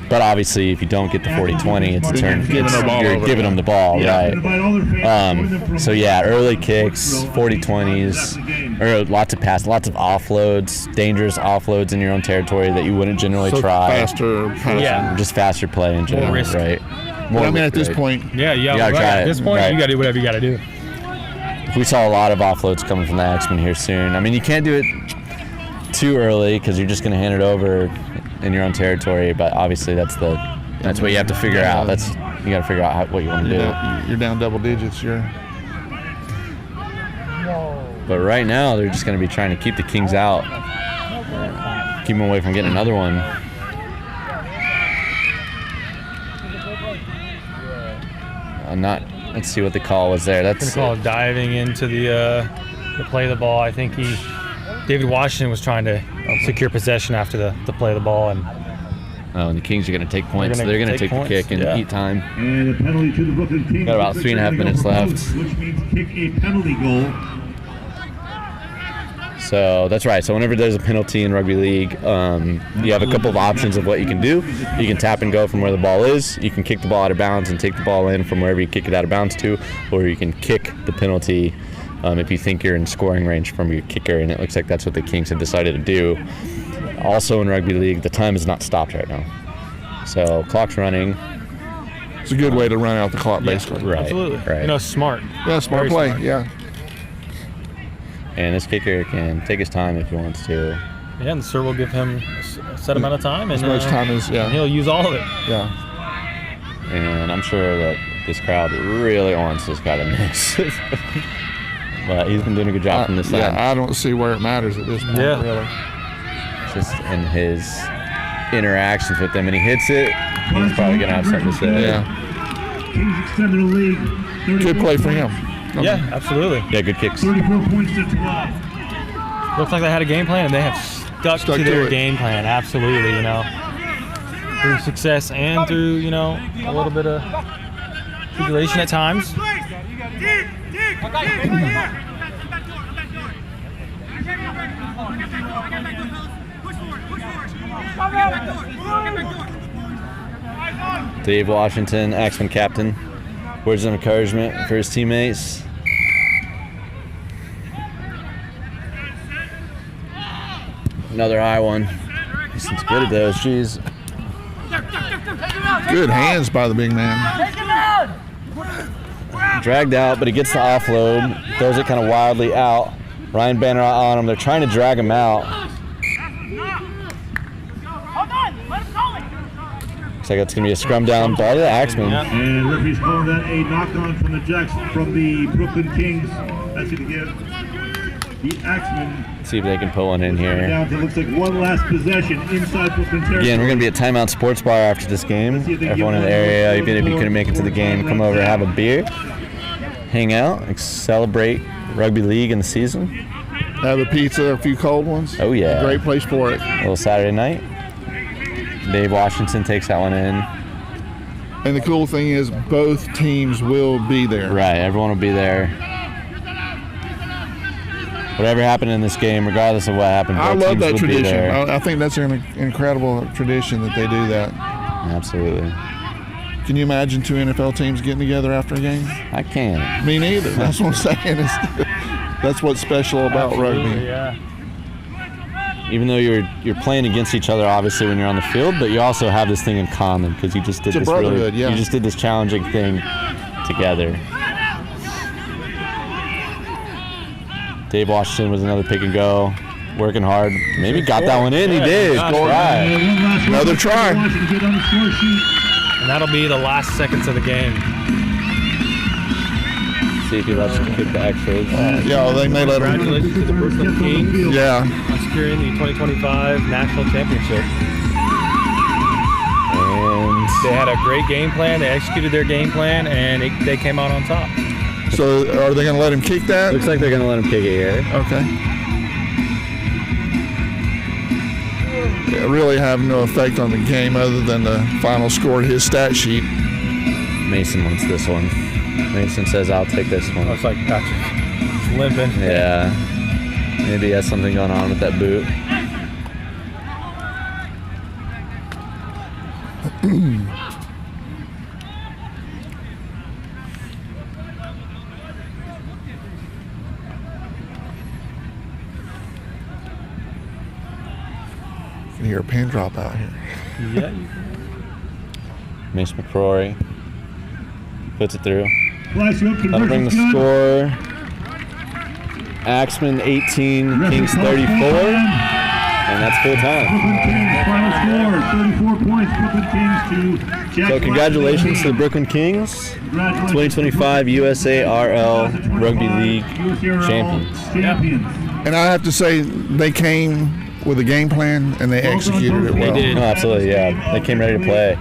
But obviously, if you don't get the 40-20, it's a turn. You're giving them the ball, right? So yeah, early kicks, 40-20s, or lots of passes, lots of offloads, dangerous offloads in your own territory that you wouldn't generally try. Faster passing. Yeah. Just faster play in general, right? More at this point, you gotta try at this point, you got to do whatever you got to do. We saw a lot of offloads coming from the Axemen here soon. I mean, you can't do it too early because you're just going to hand it over in your own territory, but obviously that's what you have to figure out. You got to figure out what you want to do. You're down double digits. But right now they're just going to be trying to keep the Kings out, keep them away from getting another one. Let's see what the call was there. That's the call diving into the play of the ball. I think David Washington was trying to secure possession after the play of the ball, and the Kings are going to take points. They're going to take the kick and eat time. And a penalty to the Brooklyn Kings. Got about 3.5 minutes left. Which means kick a penalty goal. So that's right. So whenever there's a penalty in rugby league, you have a couple of options of what you can do. You can tap and go from where the ball is. You can kick the ball out of bounds and take the ball in from wherever you kick it out of bounds to, or you can kick the penalty if you think you're in scoring range from your kicker, and it looks like that's what the Kings have decided to do. Also in rugby league, the time is not stopped right now. So clock's running. It's a good way to run out the clock, basically. Right. Absolutely. Right. Smart. Yeah, smart play. Smart. Yeah. And this kicker can take his time if he wants to. Yeah, and the sir will give him a set amount of time, as much time as and he'll use all of it. Yeah. And I'm sure that this crowd really wants this guy to miss. But he's been doing a good job from this side. Yeah, I don't see where it matters at this point, really. Just in his interactions with them, and he hits it, he's probably going to have something to say. Yeah. Kings extended the lead. Good play for him. Yeah, absolutely. Yeah, good kicks. 34 points to 12. Looks like they had a game plan, and they have stuck to their game plan. Absolutely, through success and through, a little bit of tribulation at times. Dave Washington, Axemen captain. Words of encouragement for his teammates. Another high one. He seems good at those. Jeez. Good hands by the big man. Dragged out, but he gets the offload. Throws it kind of wildly out. Ryan Banner on him. They're trying to drag him out. Looks like it's going to be a scrum down by the Axemen. And referee's calling that a knock-on from the Brooklyn Kings. That's going to give the Axemen. See if they can pull one in here. Down to looks like one last possession inside Brooklyn territory. Again, we're going to be at Timeout Sports Bar after this game. Everyone in the area, even if you couldn't make it to the game, come over, have a beer, hang out, celebrate rugby league in the season. Have a pizza, a few cold ones. Oh, yeah. Great place for it. A little Saturday night. Dave Washington takes that one in. And the cool thing is both teams will be there. Right, everyone will be there. Whatever happened in this game, regardless of what happened, I both love teams that would be tradition. there. I think that's an incredible tradition that they do that. Absolutely. Can you imagine two NFL teams getting together after a game? I can't. Me neither. That's what I'm saying. That's what's special about rugby. Yeah. Even though you're playing against each other, obviously, when you're on the field, but you also have this thing in common because you just did It's a brotherhood, yeah. you just did this challenging thing together. Dave Washington was another pick and go, working hard. Maybe got that one in. He did. Right. Another try. And that'll be the last seconds of the game. See if he lets him kick the extras. Yeah, they may let them. Congratulations to the Brooklyn Kings Yeah. on securing the 2025 National Championship. And They had a great game plan. They executed their game plan, and they came out on top. So are they going to let him kick that? looks like they're going to let him kick it here. Okay. It really have no effect on the game other than the final score of his stat sheet. Mason wants this one. Mason says, I'll take this I one. was like, gotcha. It's limping. Yeah. Maybe he has something going on with that boot. You can hear a pin drop out here. Yeah. Mace McCrory puts it through. Flash up, That'll bring the conversion's good. score. Axemen 18, Kings 34. And that's full time. Brooklyn Kings, final score, 34 points. Brooklyn Kings to Jack. So congratulations to the Brooklyn Kings, 2025 USARL Rugby League champions. And I have to say, they came with a game plan and they executed it well. They did. No, absolutely, yeah. They came ready to play.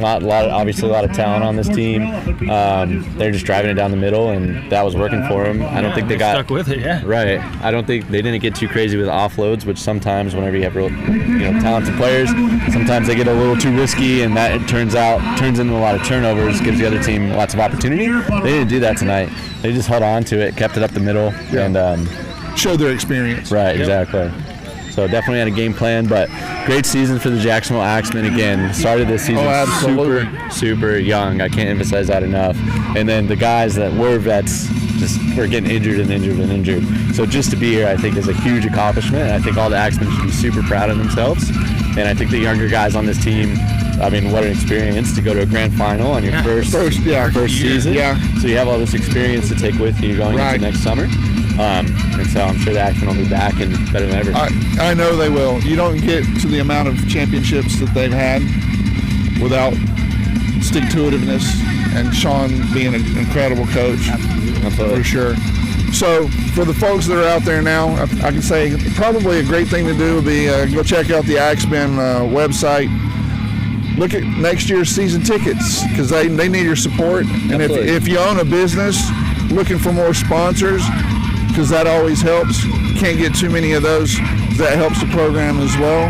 Obviously a lot of talent on this team. They're just driving it down the middle, and that was working for them. I don't think they got stuck with it, yeah. right. I don't think they didn't get too crazy with offloads, which sometimes whenever you have real, talented players, sometimes they get a little too risky, and that turns into a lot of turnovers, gives the other team lots of opportunity. They didn't do that tonight. They just held on to it, kept it up the middle, and Show their experience. right, exactly. So definitely had a game plan, but great season for the Jacksonville Axemen again. Started this season super young. I can't emphasize that enough. And then the guys that were vets just were getting injured. So just to be here, I think, is a huge accomplishment. I think all the Axemen should be super proud of themselves. And I think the younger guys on this team, I mean, what an experience to go to a grand final on your first season. Yeah. So you have all this experience to take with you going into next summer. And so I'm sure the Axemen will be back and better than ever. I know they will. You don't get to the amount of championships that they've had without stick-to-itiveness and Sean being an incredible coach. For sure. So for the folks that are out there now, I can say probably a great thing to do would be go check out the Axemen website. Look at next year's season tickets because they need your support. And if you own a business looking for more sponsors, because that always helps. Can't get too many of those. That helps the program as well.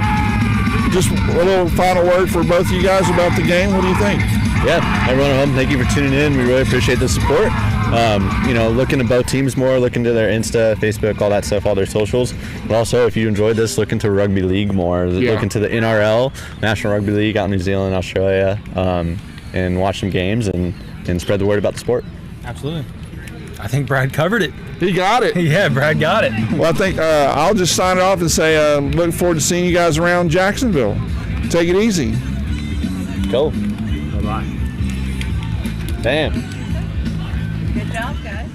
Just a little final word for both of you guys about the game. What do you think? Yeah, everyone at home, thank you for tuning in. We really appreciate the support. Look into both teams more, look into their Insta, Facebook, all that stuff, all their socials. But also, if you enjoyed this, look into Rugby League more. Look into the NRL, National Rugby League out in New Zealand, Australia, and watch some games and spread the word about the sport. Absolutely. I think Brad covered it. He got it. Yeah, Brad got it. Well, I think I'll just sign it off and say look forward to seeing you guys around Jacksonville. Take it easy. Cool. Bye-bye. Damn. Good job, guys.